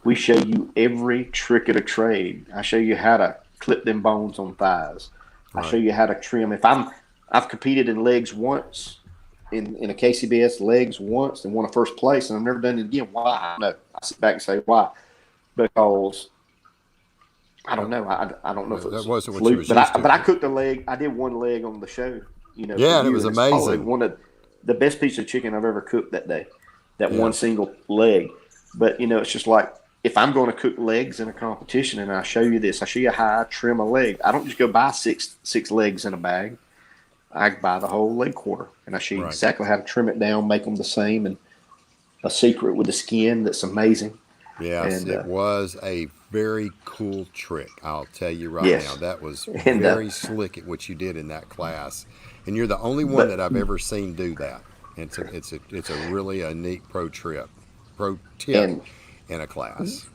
We show you every trick of the trade. I show you how to clip them bones on thighs. I show you how to trim. I've competed in legs once, in a KCBS legs once, and won a first place, and I've never done it again. Why? No, I sit back and say why, because I don't know. I don't know if it was fluke, but I cooked a leg. I did one leg on the show. Yeah, and it was amazing. One of the best piece of chicken I've ever cooked that day. That one single leg. But it's just like, if I'm going to cook legs in a competition and I show you this, I show you how I trim a leg. I don't just go buy six legs in a bag. I buy the whole leg quarter, and I show you exactly how to trim it down, make them the same, and a secret with the skin that's amazing. Yes, and it was a very cool trick. I'll tell you now, that was very slick at what you did in that class, and you're the only one that I've ever seen do that. It's a really neat pro tip in a class.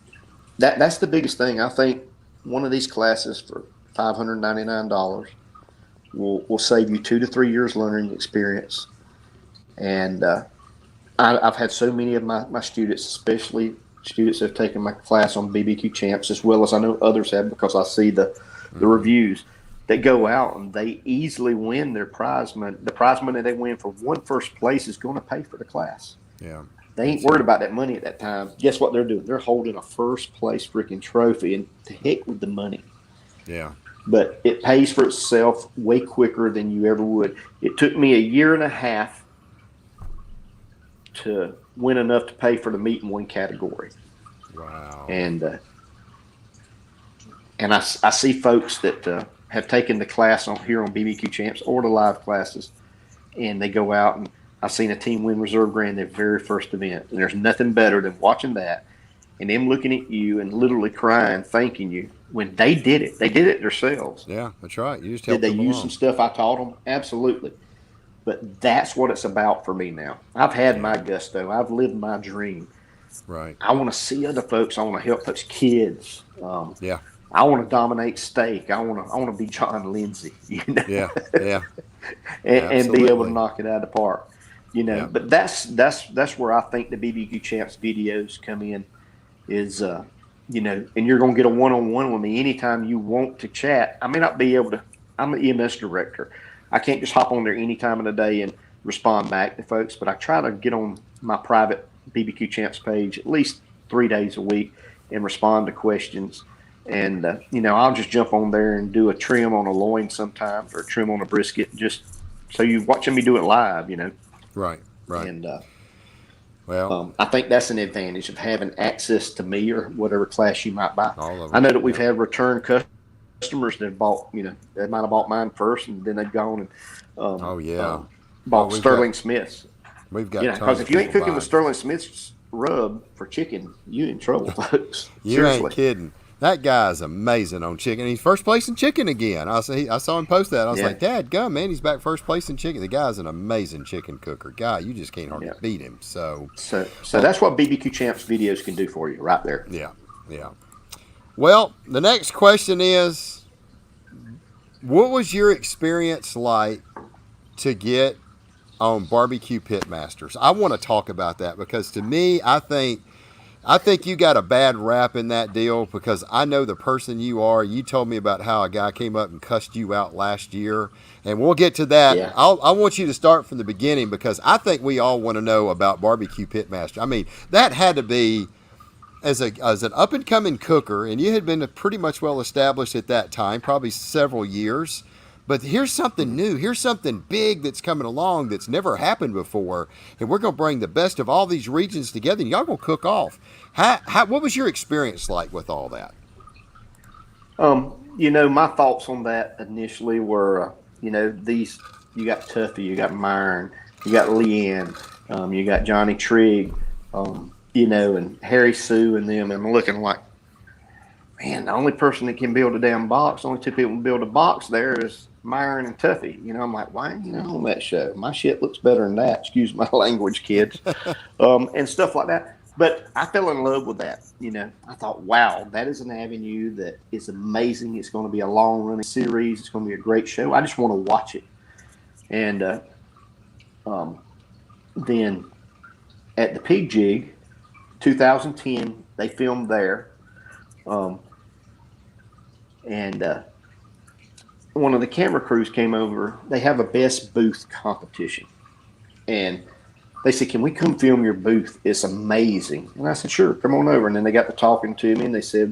That's the biggest thing. I think one of these classes for $599 will save you 2 to 3 years learning experience. And I've had so many of my students, especially students that have taken my class on BBQ Champs, as well as I know others have, because I see the reviews, that go out and they easily win their prize money. The prize money they win for one first place is going to pay for the class. Yeah. They ain't worried about that money at that time. Guess what they're doing? They're holding a first place freaking trophy, and to heck with the money. Yeah. But it pays for itself way quicker than you ever would. It took me 1.5 years to win enough to pay for the meat in one category. Wow. And I see folks that have taken the class here on BBQ Champs or the live classes, and they go out, and I've seen a team win Reserve Grand their very first event. And there's nothing better than watching that and them looking at you and literally crying, thanking you when they did it. They did it themselves. Yeah, that's right. You just helped them. Did they use some stuff I taught them? Absolutely. But that's what it's about for me now. I've had my gusto. I've lived my dream. Right. I want to see other folks. I want to help folks, kids. Yeah. I want to dominate steak. I want to be John Lindsay. Yeah. and be able to knock it out of the park. Yeah. But that's where I think the BBQ Champs videos come in. Is and you're going to get a one-on-one with me anytime you want to chat. I may not be able to. I'm an EMS director. I can't just hop on there any time of the day and respond back to folks, but I try to get on my private BBQ Champs page at least 3 days a week and respond to questions. And, I'll just jump on there and do a trim on a loin sometimes, or a trim on a brisket, just so you're watching me do it live, Right. And I think that's an advantage of having access to me or whatever class you might buy. I know that we've had return customers that bought, they might have bought mine first, and then they've gone and bought Sterling Smith's. We've got because if you ain't cooking with Sterling Smith's rub for chicken, you in trouble, folks. You Seriously. Ain't kidding. That guy's amazing on chicken. He's first place in chicken again. I saw him post that. I was like, Dad, gum, man, he's back first place in chicken. The guy's an amazing chicken cooker. Guy, you just can't hardly beat him. So that's what BBQ Champs videos can do for you right there. Yeah. Well, the next question is, what was your experience like to get on BBQ Pitmasters? I want to talk about that, because to me, I think you got a bad rap in that deal, because I know the person you are. You told me about how a guy came up and cussed you out last year, and we'll get to that. Yeah. I want you to start from the beginning, because I think we all want to know about BBQ Pitmaster. I mean, that had to be as an up and coming cooker, and you had been pretty much well established at that time, probably several years. But here's something new. Here's something big that's coming along that's never happened before, and we're gonna bring the best of all these regions together. And y'all gonna cook off. What was your experience like with all that? My thoughts on that initially were, these, you got Tuffy, you got Myron, you got Leanne, you got Johnny Trigg, and Harry Sue and them. And I'm looking like, man, the only person that can build a damn box, only two people can build a box there is Myron and Tuffy. I'm like, why ain't you on that show? My shit looks better than that. Excuse my language, kids. And stuff like that. But I fell in love with that. I thought, wow, that is an avenue that is amazing. It's going to be a long running series. It's going to be a great show. I just want to watch it. And then at the Pig Jig, 2010, they filmed there. And one of the camera crews came over. They have a best booth competition. And they said, can we come film your booth? It's amazing. And I said, sure, come on over. And then they got to talking to me, and they said,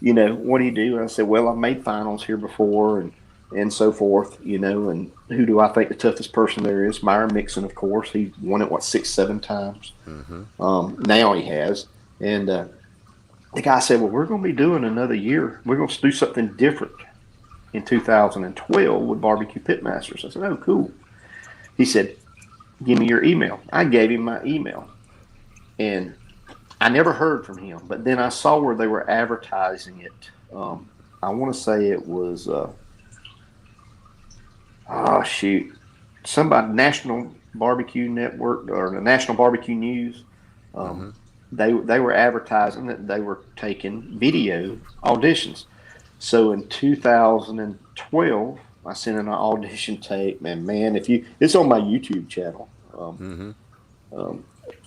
what do you do? And I said, well, I've made finals here before and so forth, and who do I think the toughest person there is? Myron Mixon, of course. He won it, 6-7 times. Mm-hmm. Now he has. And the guy said, well, we're going to be doing another year. We're going to do something different in 2012 with BBQ Pitmasters. I said, oh, cool. He said, give me your email. I gave him my email. And I never heard from him. But then I saw where they were advertising it. I want to say it was, somebody, National Barbecue Network or the National Barbecue News. Mm-hmm. They were advertising that they were taking video auditions. So in 2012, I sent in an audition tape, and man, it's on my YouTube channel,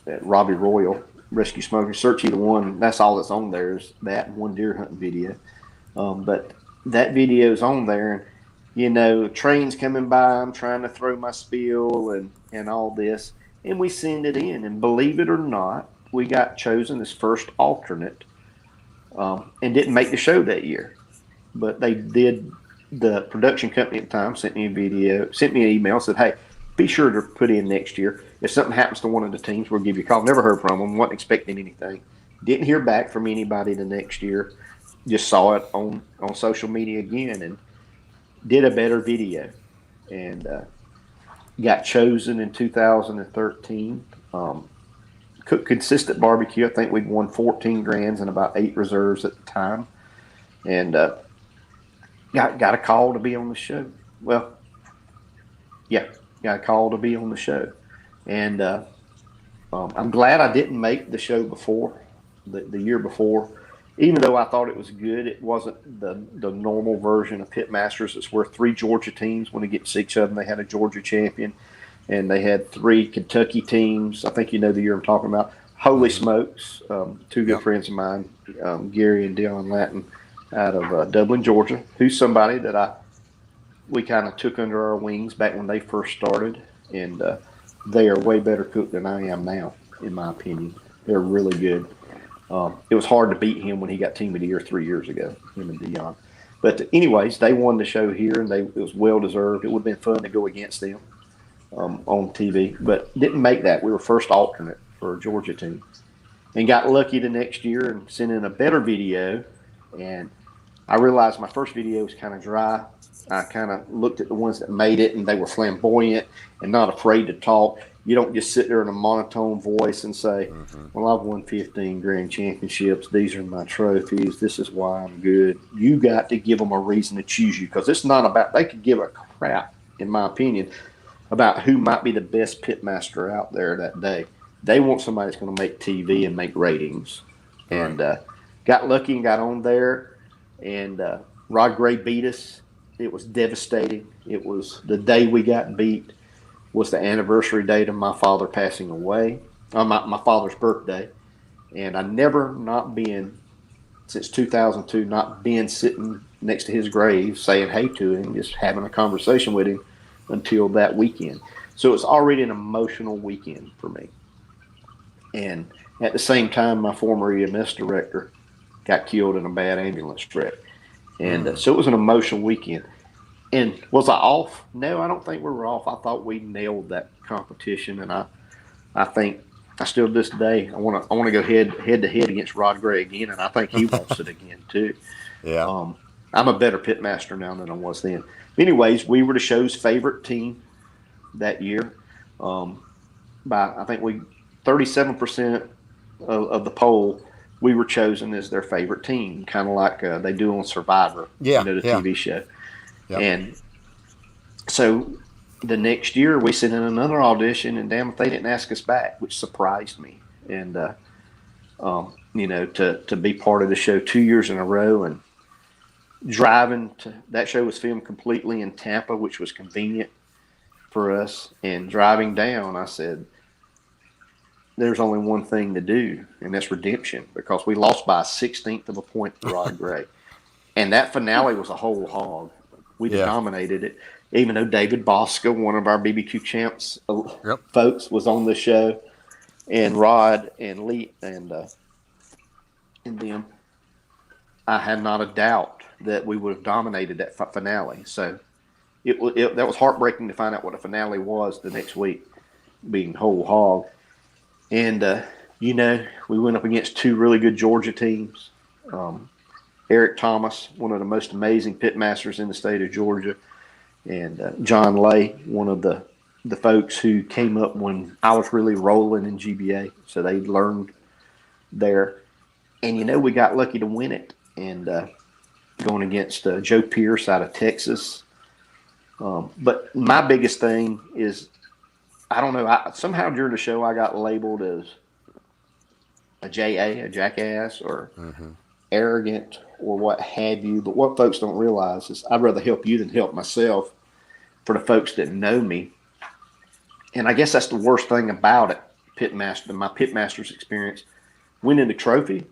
at Robby Royal Rescue Smoker. Search either one. That's all that's on there is that and one deer hunting video. But that video is on there, and trains coming by. I'm trying to throw my spiel and all this, and we send it in. And believe it or not, we got chosen as first alternate, and didn't make the show that year. But they did. The production company at the time sent me an email, said, hey, be sure to put in next year. If something happens to one of the teams, we'll give you a call. Never heard from them, wasn't expecting anything. Didn't hear back from anybody the next year. Just saw it on social media again and did a better video. And got chosen in 2013. Cooked consistent barbecue. I think we'd won 14 grands and about 8 reserves at the time. And got a call to be on the show. Well, yeah, got a call to be on the show. And I'm glad I didn't make the show before, the year before. Even though I thought it was good, it wasn't the normal version of Pitmasters. It's where 3 Georgia teams went against each other. They had a Georgia champion, and they had 3 Kentucky teams. I think you know the year I'm talking about. Holy smokes, 2 good friends of mine, Gary and Dion Latin, out of Dublin, Georgia, who's somebody that we kind of took under our wings back when they first started, and they are way better cooked than I am now, in my opinion. They're really good. It was hard to beat him when he got Team of the Year 3 years ago, him and Dion. But anyways, they won the show here, and it was well-deserved. It would have been fun to go against them on TV, but didn't make that. We were first alternate for a Georgia team, and got lucky the next year and sent in a better video. And I realized my first video was kind of dry. I kind of looked at the ones that made it, and they were flamboyant and not afraid to talk. You don't just sit there in a monotone voice and say, well, I've won 15 grand championships. These are my trophies. This is why I'm good. You got to give them a reason to choose you, because it's not about – they could give a crap, in my opinion, about who might be the best pitmaster out there that day. They want somebody that's going to make TV and make ratings. And got lucky and got on there. And Rod Gray beat us. It was devastating. It was the day we got beat was the anniversary date of my father passing away, my father's birthday. And I never not been, since 2002, not been sitting next to his grave saying hey to him, just having a conversation with him until that weekend. So it's already an emotional weekend for me. And At the same time, my former EMS director got killed in a bad ambulance wreck. And so it was an emotional weekend. And was I off? No, I don't think we were off. I thought we nailed that competition, and I think I still to this day I want to go head to head against Rod Gray again, and I think he wants it again too. Yeah. I'm a better pitmaster now than I was then. Anyways, we were the show's favorite team that year. By I think 37% of the poll, we were chosen as their favorite team, kind of like they do on Survivor, the TV show. Yep. And so the next year we sent in another audition, and damn if they didn't ask us back, which surprised me. And to be part of the show 2 years in a row, and driving to that show was filmed completely in Tampa, which was convenient for us. And driving down, I said, there's only one thing to do, and that's redemption, because we lost by a 16th of a point to Rod Gray. And that finale was a whole hog. We dominated it, even though David Bosca, one of our BBQ Champs folks, was on the show, and Rod and Lee and them. I had not a doubt that we would have dominated that finale. So that was heartbreaking to find out what a finale was the next week, being whole hog. And we went up against two really good Georgia teams. Eric Thomas, one of the most amazing pitmasters in the state of Georgia, and John Lay, one of the folks who came up when I was really rolling in GBA. So they learned there. And, we got lucky to win it. And going against Joe Pierce out of Texas. But my biggest thing is, I don't know, somehow during the show I got labeled as a JA, a jackass, or arrogant, or what have you. But what folks don't realize is I'd rather help you than help myself, for the folks that know me. And I guess that's the worst thing about it, my pitmaster's experience. Winning the trophy,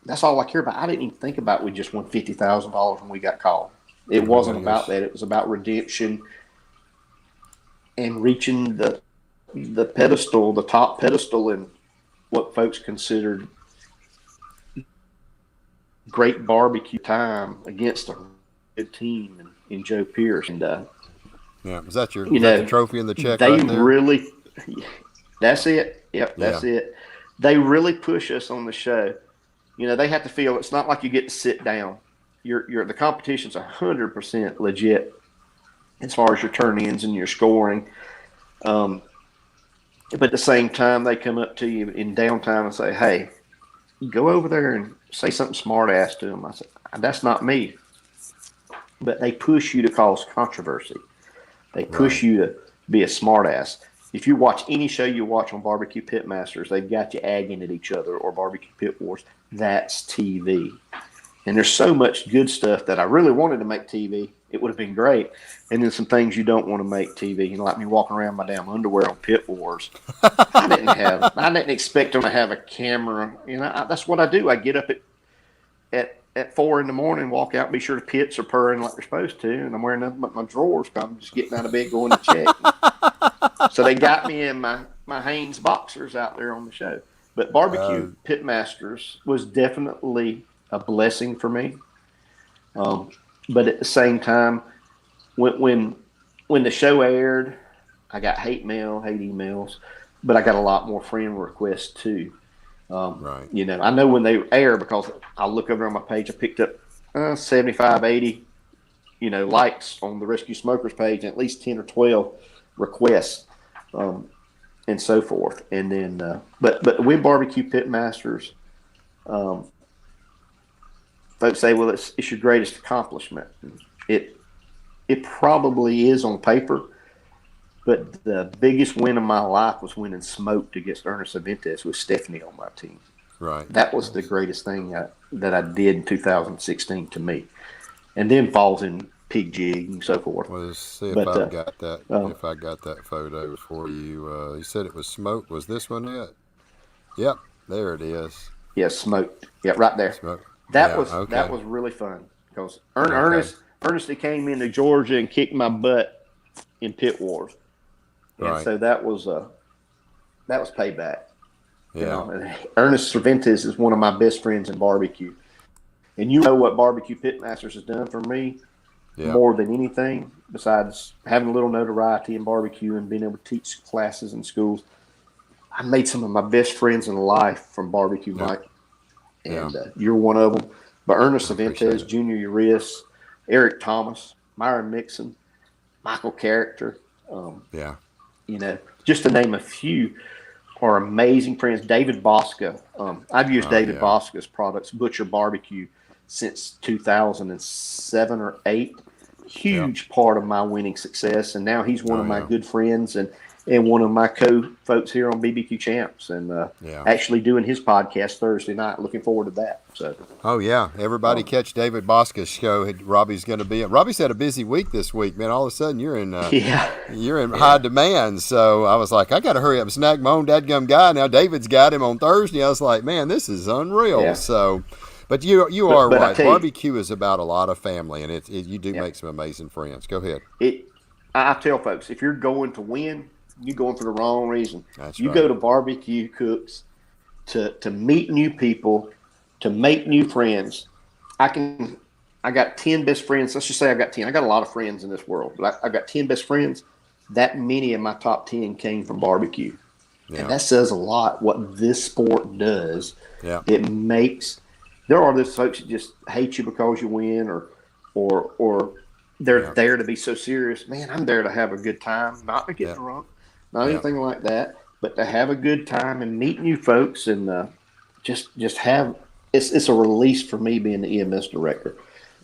that's all I care about. I didn't even think about we just won $50,000 when we got called. It wasn't about that. It was about redemption and reaching the pedestal, the top pedestal, in what folks considered great barbecue time against a good team in Joe Pierce. And was that the trophy and the check? They right there? Really, that's it. Yep, that's it. They really push us on the show. They have to feel it's not like you get to sit down. The competition's 100% legit as far as your turn-ins and your scoring. But at the same time, they come up to you in downtime and say, "Hey, go over there and say something smart-ass to them." I said, "That's not me." But they push you to cause controversy. They push you to be a smart-ass. If you watch any show you watch on BBQ Pitmasters, they've got you agging at each other, or Barbecue Pit Wars. That's TV. And there's so much good stuff that I really wanted to make TV. It would have been great. And then some things you don't want to make TV. Like me walking around my damn underwear on Pit Wars. I didn't expect them to have a camera. That's what I do. I get up at 4 in the morning, walk out, be sure the pits are purring like they're supposed to, and I'm wearing nothing but my drawers because I'm just getting out of bed going to check. So they got me in my Hanes boxers out there on the show. But BBQ Pitmasters was definitely a blessing for me. But at the same time, when the show aired, I got hate emails, but I got a lot more friend requests too. I know when they air because I'll look over on my page. I picked up 75, 80, likes on the Rescue Smokers page, and at least 10 or 12 requests, and so forth. And then, but win BBQ Pitmasters, folks say, well, it's your greatest accomplishment. It probably is on paper, but the biggest win of my life was winning smoked against Ernest Aventes with Stephanie on my team. Right. That was the greatest thing that I did in 2016 to me. And then falls in pig jig and so forth. Well, let's see if I got that. If I got that photo for you. You said it was smoked. Was this one it? Yep, there it is. Yeah, smoked. Yeah, right there. Smoked. That was really fun because Ernest came into Georgia and kicked my butt in Pit Wars, and so that was payback. You know, and Ernest Cervantes is one of my best friends in barbecue. And what BBQ Pitmasters has done for me more than anything, besides having a little notoriety in barbecue and being able to teach classes in schools. I made some of my best friends in life from barbecue, Mike. And you're one of them. But Ernest Cervantes, Junior Urias, Eric Thomas, Myron Mixon, Michael Character, you know, just to name a few, are amazing friends. David Bosca. I've used David Bosca's products, Butcher Barbecue, since 2007 or 8. Huge part of my winning success. And now he's one of my good friends and one of my co-folks here on BBQ Champs, and actually doing his podcast Thursday night. Looking forward to that. So. Oh, yeah. Everybody catch David Bosca's show. Robby's going to be – Robby's had a busy week this week, man. All of a sudden you're in high demand. So I was like, I got to hurry up and snag my own dadgum guy. Now David's got him on Thursday. I was like, man, this is unreal. Yeah. So – but you are right. Barbecue is about a lot of family, and you do make some amazing friends. Go ahead. I tell folks, if you're going to win – you're going for the wrong reason. That's you go to barbecue cooks to meet new people, to make new friends. I got 10 best friends. Let's just say I got 10. I got a lot of friends in this world. But I got 10 best friends. That many of my top 10 came from barbecue. Yeah. And that says a lot what this sport does. Yeah. It makes – there are those folks that just hate you because you win or they're there to be so serious. Man, I'm there to have a good time, not to get drunk. Not anything like that, but to have a good time and meet new folks and just have it's a release for me being the EMS director,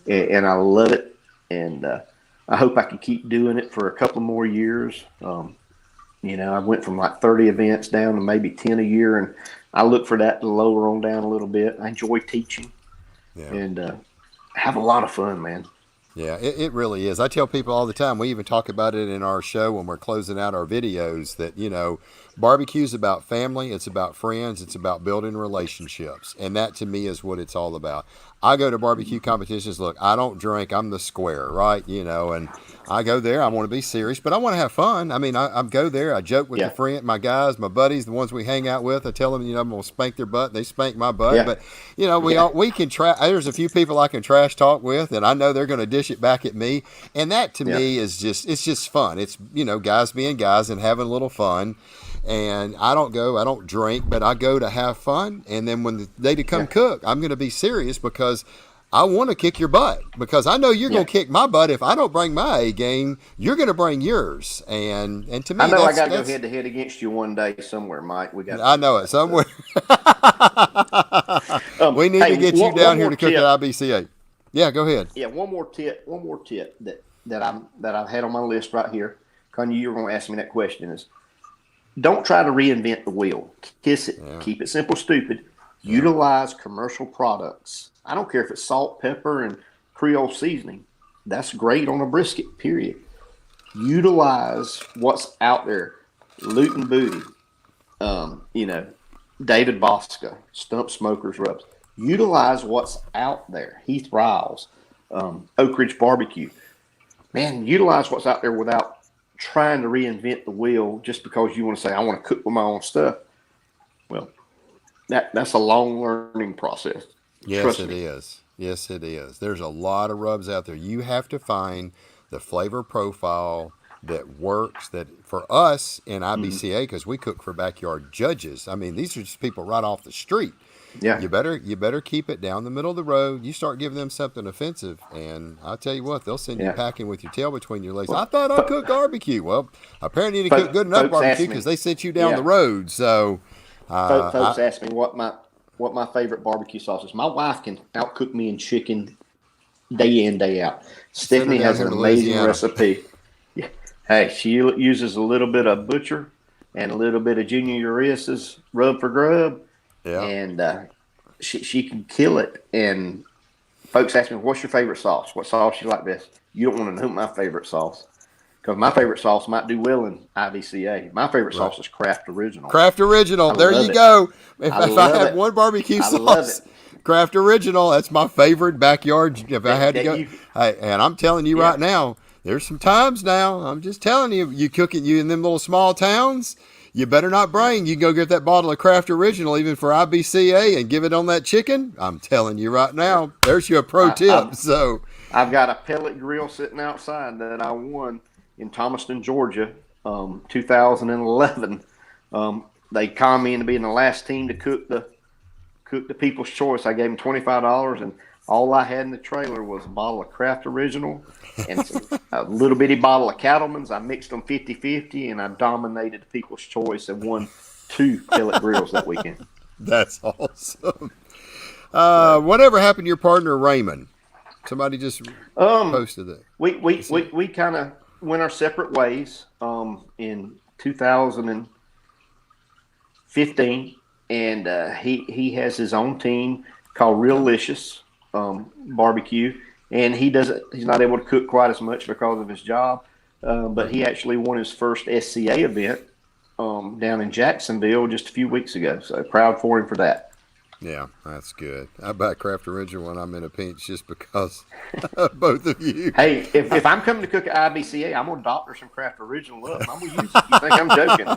and I love it, and I hope I can keep doing it for a couple more years. You know, I went from like 30 events down to maybe 10 a year, and I look for that to lower on down a little bit. I enjoy teaching and have a lot of fun, man. Yeah, it really is. I tell people all the time, we even talk about it in our show when we're closing out our videos, that, you know, barbecue's about family, it's about friends, it's about building relationships. And that to me is what it's all about. I go to barbecue competitions, look, I don't drink, I'm the square, right? You know, and I go there, I want to be serious, but I want to have fun. I mean, I go there, I joke with the friend, my guys, my buddies, the ones we hang out with. I tell them, you know, I'm going to spank their butt, and they spank my butt. Yeah. But, you know, we can there's a few people I can trash talk with, and I know they're going to dish it back at me. And that to me is it's just fun. It's, you know, guys being guys and having a little fun. And I don't drink, but I go to have fun. And then when they come cook, I'm going to be serious because I want to kick your butt, because I know you're going to kick my butt. If I don't bring my A game, you're going to bring yours. And to me, I know I got to go head to head against you one day somewhere, Mike. I know it somewhere. We need to get you down here to cook at IBCA. Yeah, go ahead. Yeah, one more tip that I've had on my list right here. Kanye, you were going to ask me that question is, don't try to reinvent the wheel. Kiss it. Yeah. Keep it simple, stupid. Yeah. Utilize commercial products. I don't care if it's salt, pepper, and Creole seasoning. That's great on a brisket, period. Utilize what's out there. Loot and Booty. You know, David Bosca, Stump Smokers Rubs. Utilize what's out there. Heath Riles, Oak Ridge Barbecue. Man, utilize what's out there without trying to reinvent the wheel just because you want to say, I want to cook with my own stuff. Well, that's a long learning process. Yes, it is. Yes, it is. There's a lot of rubs out there. You have to find the flavor profile that works, that for us in IBCA, because we cook for backyard judges. I mean, these are just people right off the street. Yeah. You better keep it down the middle of the road. You start giving them something offensive, and I'll tell you what, they'll send you packing with your tail between your legs. I thought I cooked barbecue. Well, apparently you didn't cook good enough barbecue because they sent you down the road. So folks ask me what my favorite barbecue sauce is. My wife can outcook me in chicken day in, day out. Stephanie has an amazing recipe. Yeah. Hey, she uses a little bit of Butcher and a little bit of Junior Urias's Rub for Grub. Yeah. And she can kill it. And folks ask me, what's your favorite sauce? What sauce you like best? You don't want to know my favorite sauce, because my favorite sauce might do well in IBCA. My favorite sauce is Kraft Original. Kraft Original. There you go. If I have one barbecue sauce, Kraft Original, that's my favorite backyard. If I had to go. Hey, and I'm telling you right now, there's some times now. I'm just telling you, you cooking you in them little small towns. You better not bring. You go get that bottle of Kraft Original, even for IBCA, and give it on that chicken. I'm telling you right now, there's your pro tip. So I've got a pellet grill sitting outside that I won in Thomaston, Georgia, 2011. They conned me into being the last team to cook the People's Choice. I gave them $25, and all I had in the trailer was a bottle of Kraft Original and a little bitty bottle of Cattleman's. I mixed them 50-50, and I dominated the People's Choice and won 2 pellet grills that weekend. That's awesome. Whatever happened to your partner, Raymond? Somebody just posted that. We kind of went our separate ways in 2015, and he has his own team called Realicious Barbecue, and he's not able to cook quite as much because of his job, but he actually won his first SCA event down in Jacksonville just a few weeks ago. So proud for him for that. Yeah, that's good. I buy Kraft Original when I'm in a pinch just because of both of you. Hey, if I'm coming to cook at IBCA, I'm going to doctor some Kraft Original up. I'm going to use it. You think I'm joking?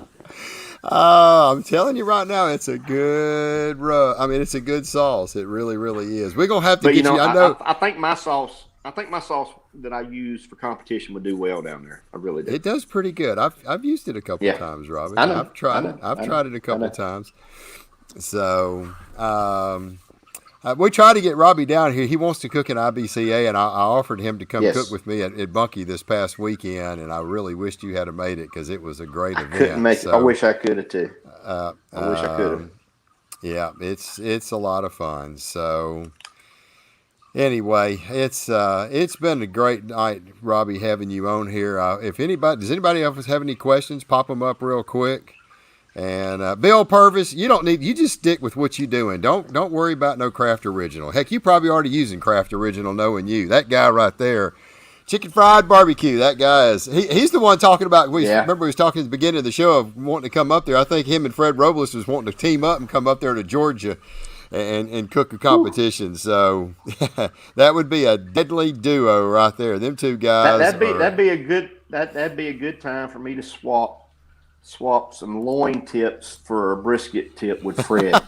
I'm telling you right now, it's a good rub. I mean, it's a good sauce. It really, really is. We're going to have to get you. I know. I think my sauce that I use for competition would do well down there. I really do. It does pretty good. I've used it a couple of times, Robby. I know. I've tried it a couple of times. So we try to get Robby down here. He wants to cook in IBCA, and I offered him to come cook with me at Bunkie this past weekend, and I really wished you had made it because it was a great event. Couldn't make it. I wish I could have too. I wish I could have. Yeah, it's a lot of fun. So anyway, it's been a great night, Robby, having you on here. Does anybody else have any questions? Pop them up real quick. And Bill Purvis, you just stick with what you're doing. Don't worry about no Kraft Original. Heck, you probably already using Kraft Original, knowing you. That guy right there, chicken fried barbecue. That guy he's the one talking about. Remember we was talking at the beginning of the show of wanting to come up there. I think him and Fred Robles was wanting to team up and come up there to Georgia and cook a competition. Ooh. So that would be a deadly duo right there. Them two guys. That'd be a good time for me to swap some loin tips for a brisket tip with Fred.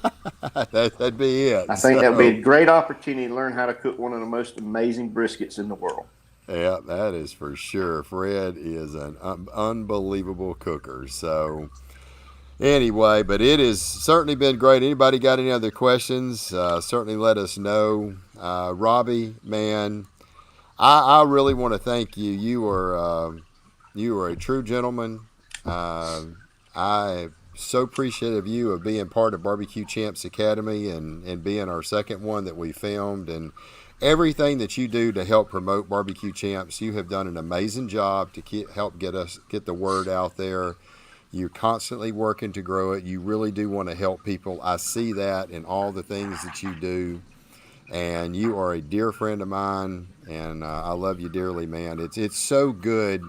That'd be it. I think that would be a great opportunity to learn how to cook one of the most amazing briskets in the world. Yeah, that is for sure. Fred is an unbelievable cooker. So anyway, but it has certainly been great. Anybody got any other questions? Certainly let us know. Robby, man, I really want to thank you. You are a true gentleman. I'm so appreciative of you of being part of BBQ Champs Academy and being our second one that we filmed, and everything that you do to help promote BBQ Champs. You have done an amazing job to help get the word out there. You're constantly working to grow it. You really do want to help people. I see that in all the things that you do, and you are a dear friend of mine, and I love you dearly, man. It's so good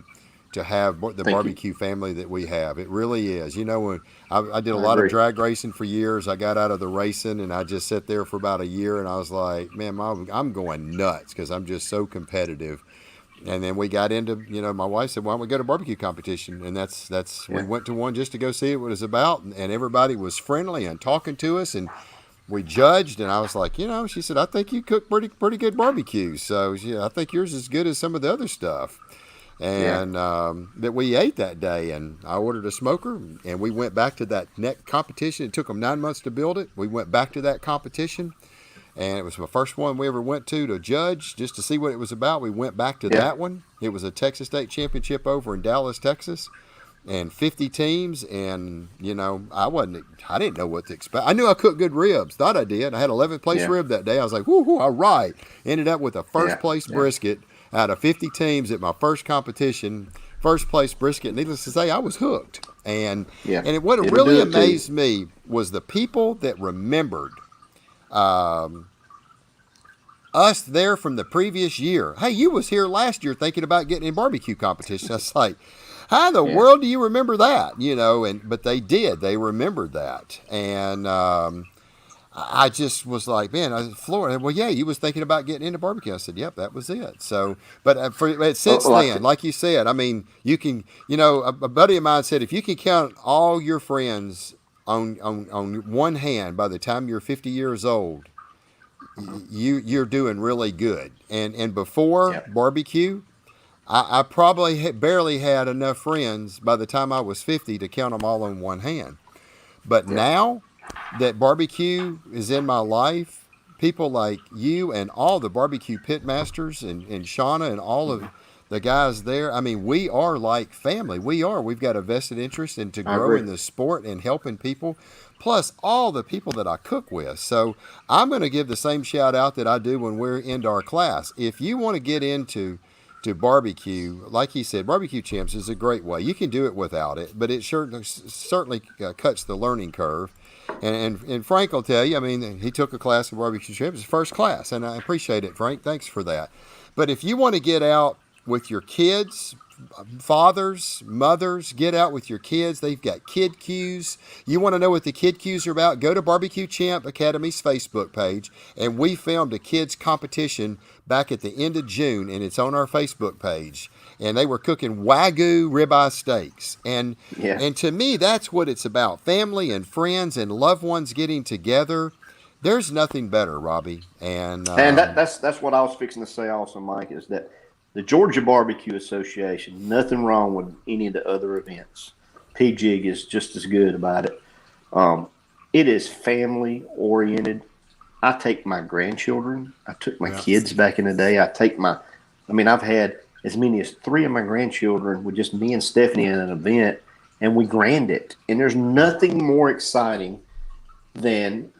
to have the barbecue family that we have. It really is. You know, when I did a lot of drag racing for years, I got out of the racing and I just sat there for about a year, and I was like, man, Mom, I'm going nuts because I'm just so competitive. And then we got into, my wife said, why don't we go to barbecue competition? And we went to one just to go see what it was about, and everybody was friendly and talking to us, and we judged, and I was like, she said, I think you cook pretty good barbecue. So I think yours is as good as some of the other stuff. And that we ate that day, and I ordered a smoker, and we went back to that next competition. It took them 9 months to build it. We went back to that competition, and it was my first one we ever went to judge, just to see what it was about. We went back to that one. It was a Texas State Championship over in Dallas, Texas, and 50 teams, and, I didn't know what to expect. I knew I cooked good ribs. Thought I did. I had 11th place rib that day. I was like, whoo, all right. Ended up with a first place brisket out of 50 teams at my first competition, first place brisket. Needless to say, I was hooked. And what really amazed me was the people that remembered us there from the previous year. Hey, you was here last year thinking about getting in barbecue competition. I was like, how in the world do you remember that? But they did. They remembered that. And I just was like, man, I was Florida. Well, yeah, you was thinking about getting into barbecue. I said, yep, that was it. So, but since then, like you said, I mean, you can, a buddy of mine said, if you can count all your friends on one hand by the time you're 50 years old, you're doing really good. And before Yep. barbecue, I probably barely had enough friends by the time I was 50 to count them all on one hand. But Yep. now that barbecue is in my life, people like you and all the barbecue pitmasters and Shauna and all of the guys there, I mean, we are like family. We are. We've got a vested interest in to I grow agree. in the sport and helping people, plus all the people that I cook with. So I'm going to give the same shout out that I do when we're into our class. If you want to get into to barbecue, like he said, barbecue champs is a great way. You can do it without it, but it certainly cuts the learning curve. And Frank will tell you, I mean, he took a class of barbecue champs, his first class, and I appreciate it, Frank. Thanks for that. But if you want to get out with your kids, fathers, mothers, get out with your kids. They've got kid cues. You want to know what the kid cues are about? Go to BBQ Champ Academy's Facebook page, and we filmed a kids competition back at the end of June, and it's on our Facebook page. And they were cooking Wagyu ribeye steaks, and Yeah. and to me, that's what it's about: family and friends and loved ones getting together. There's nothing better, Robbie. And And that's what I was fixing to say also, Mike, is that the Georgia Barbecue Association, nothing wrong with any of the other events. PJIG is just as good about it. It is family oriented. I take my grandchildren. I took my kids back in the day. I've had as many as 3 of my grandchildren with just me and Stephanie at an event, and we grand it. And there's nothing more exciting than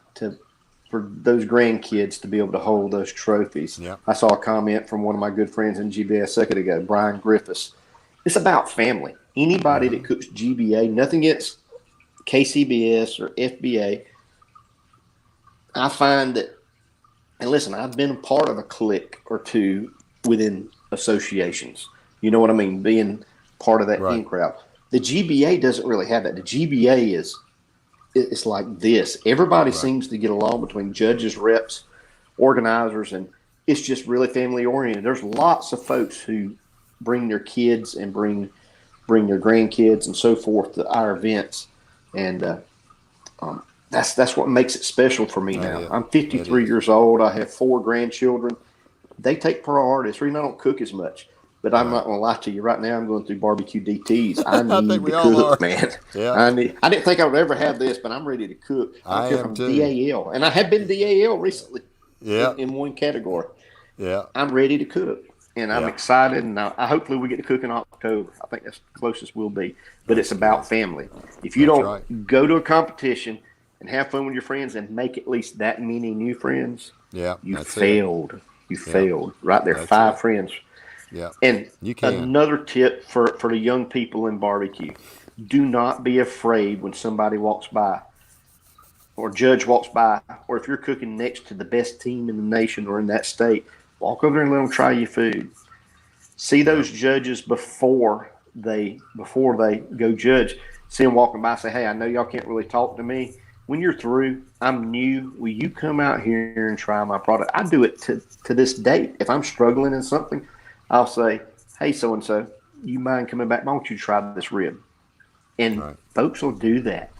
for those grandkids to be able to hold those trophies. Yeah. I saw a comment from one of my good friends in GBA a second ago, Brian Griffiths. It's about family. Anybody that cooks GBA, nothing against KCBS or FBA. I find that, and listen, I've been a part of a clique or two within associations. You know what I mean? Being part of that in crowd. The GBA doesn't really have that. The GBA it's like this. Everybody seems to get along between judges, reps, organizers, and it's just really family oriented. There's lots of folks who bring their kids and bring their grandkids and so forth to our events, and that's what makes it special for me now. I'm 53 years old. I have 4 grandchildren. They take priority. It's the reason I don't cook as much. But I'm not going to lie to you. Right now, I'm going through barbecue DTs. I need to cook, man. Yeah. I didn't think I would ever have this, but I'm ready to cook. I am too. DAL, and I have been DAL recently. Yeah. In one category. Yeah. I'm ready to cook, and I'm excited. And I hopefully we get to cook in October. I think that's the closest we'll be. But it's about family. If you don't go to a competition and have fun with your friends and make at least that many new friends, you failed. You failed right there. 5 friends. Yeah. And you can. Another tip for the young people in barbecue: do not be afraid when somebody walks by, or judge walks by, or if you're cooking next to the best team in the nation or in that state, walk over there and let them try your food. See those judges before they go judge. See them walking by, say, "Hey, I know y'all can't really talk to me. When you're through, I'm new. Will you come out here and try my product?" I do it to this date. If I'm struggling in something, I'll say, "Hey, so-and-so, you mind coming back? Why don't you try this rib?" And folks will do that.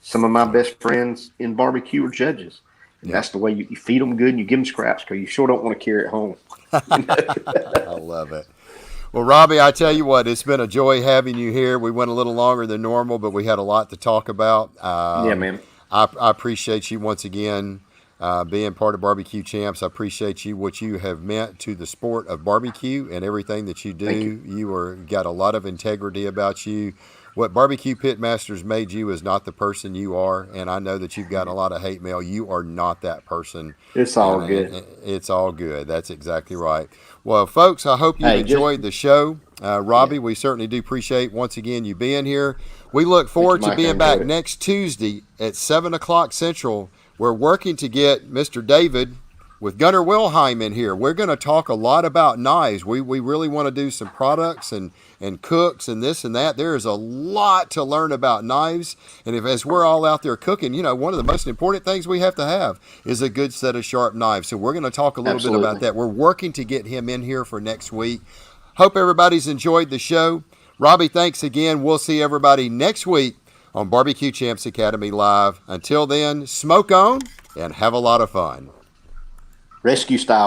Some of my best friends in barbecue are judges. And that's the way you feed them good and you give them scraps because you sure don't want to carry it home. I love it. Well, Robbie, I tell you what, it's been a joy having you here. We went a little longer than normal, but we had a lot to talk about. Yeah, man. I appreciate you once again. Being part of BBQ Champs, I appreciate what you have meant to the sport of barbecue and everything that you do. You got a lot of integrity about you. What BBQ Pitmasters made you is not the person you are, and I know that you've got a lot of hate mail. You are not that person. It's all good. It's all good. That's exactly right. Well, folks, I hope you enjoyed the show. Robbie, we certainly do appreciate, once again, you being here. We look forward to being back next Tuesday at 7 o'clock Central. We're working to get Mr. David with Gunnar Wilhelm in here. We're going to talk a lot about knives. We really want to do some products and cooks and this and that. There is a lot to learn about knives. And as we're all out there cooking, you know, one of the most important things we have to have is a good set of sharp knives. So we're going to talk a little bit about that. We're working to get him in here for next week. Hope everybody's enjoyed the show. Robbie, thanks again. We'll see everybody next week on BBQ Champs Academy Live. Until then, smoke on and have a lot of fun. Rescue style.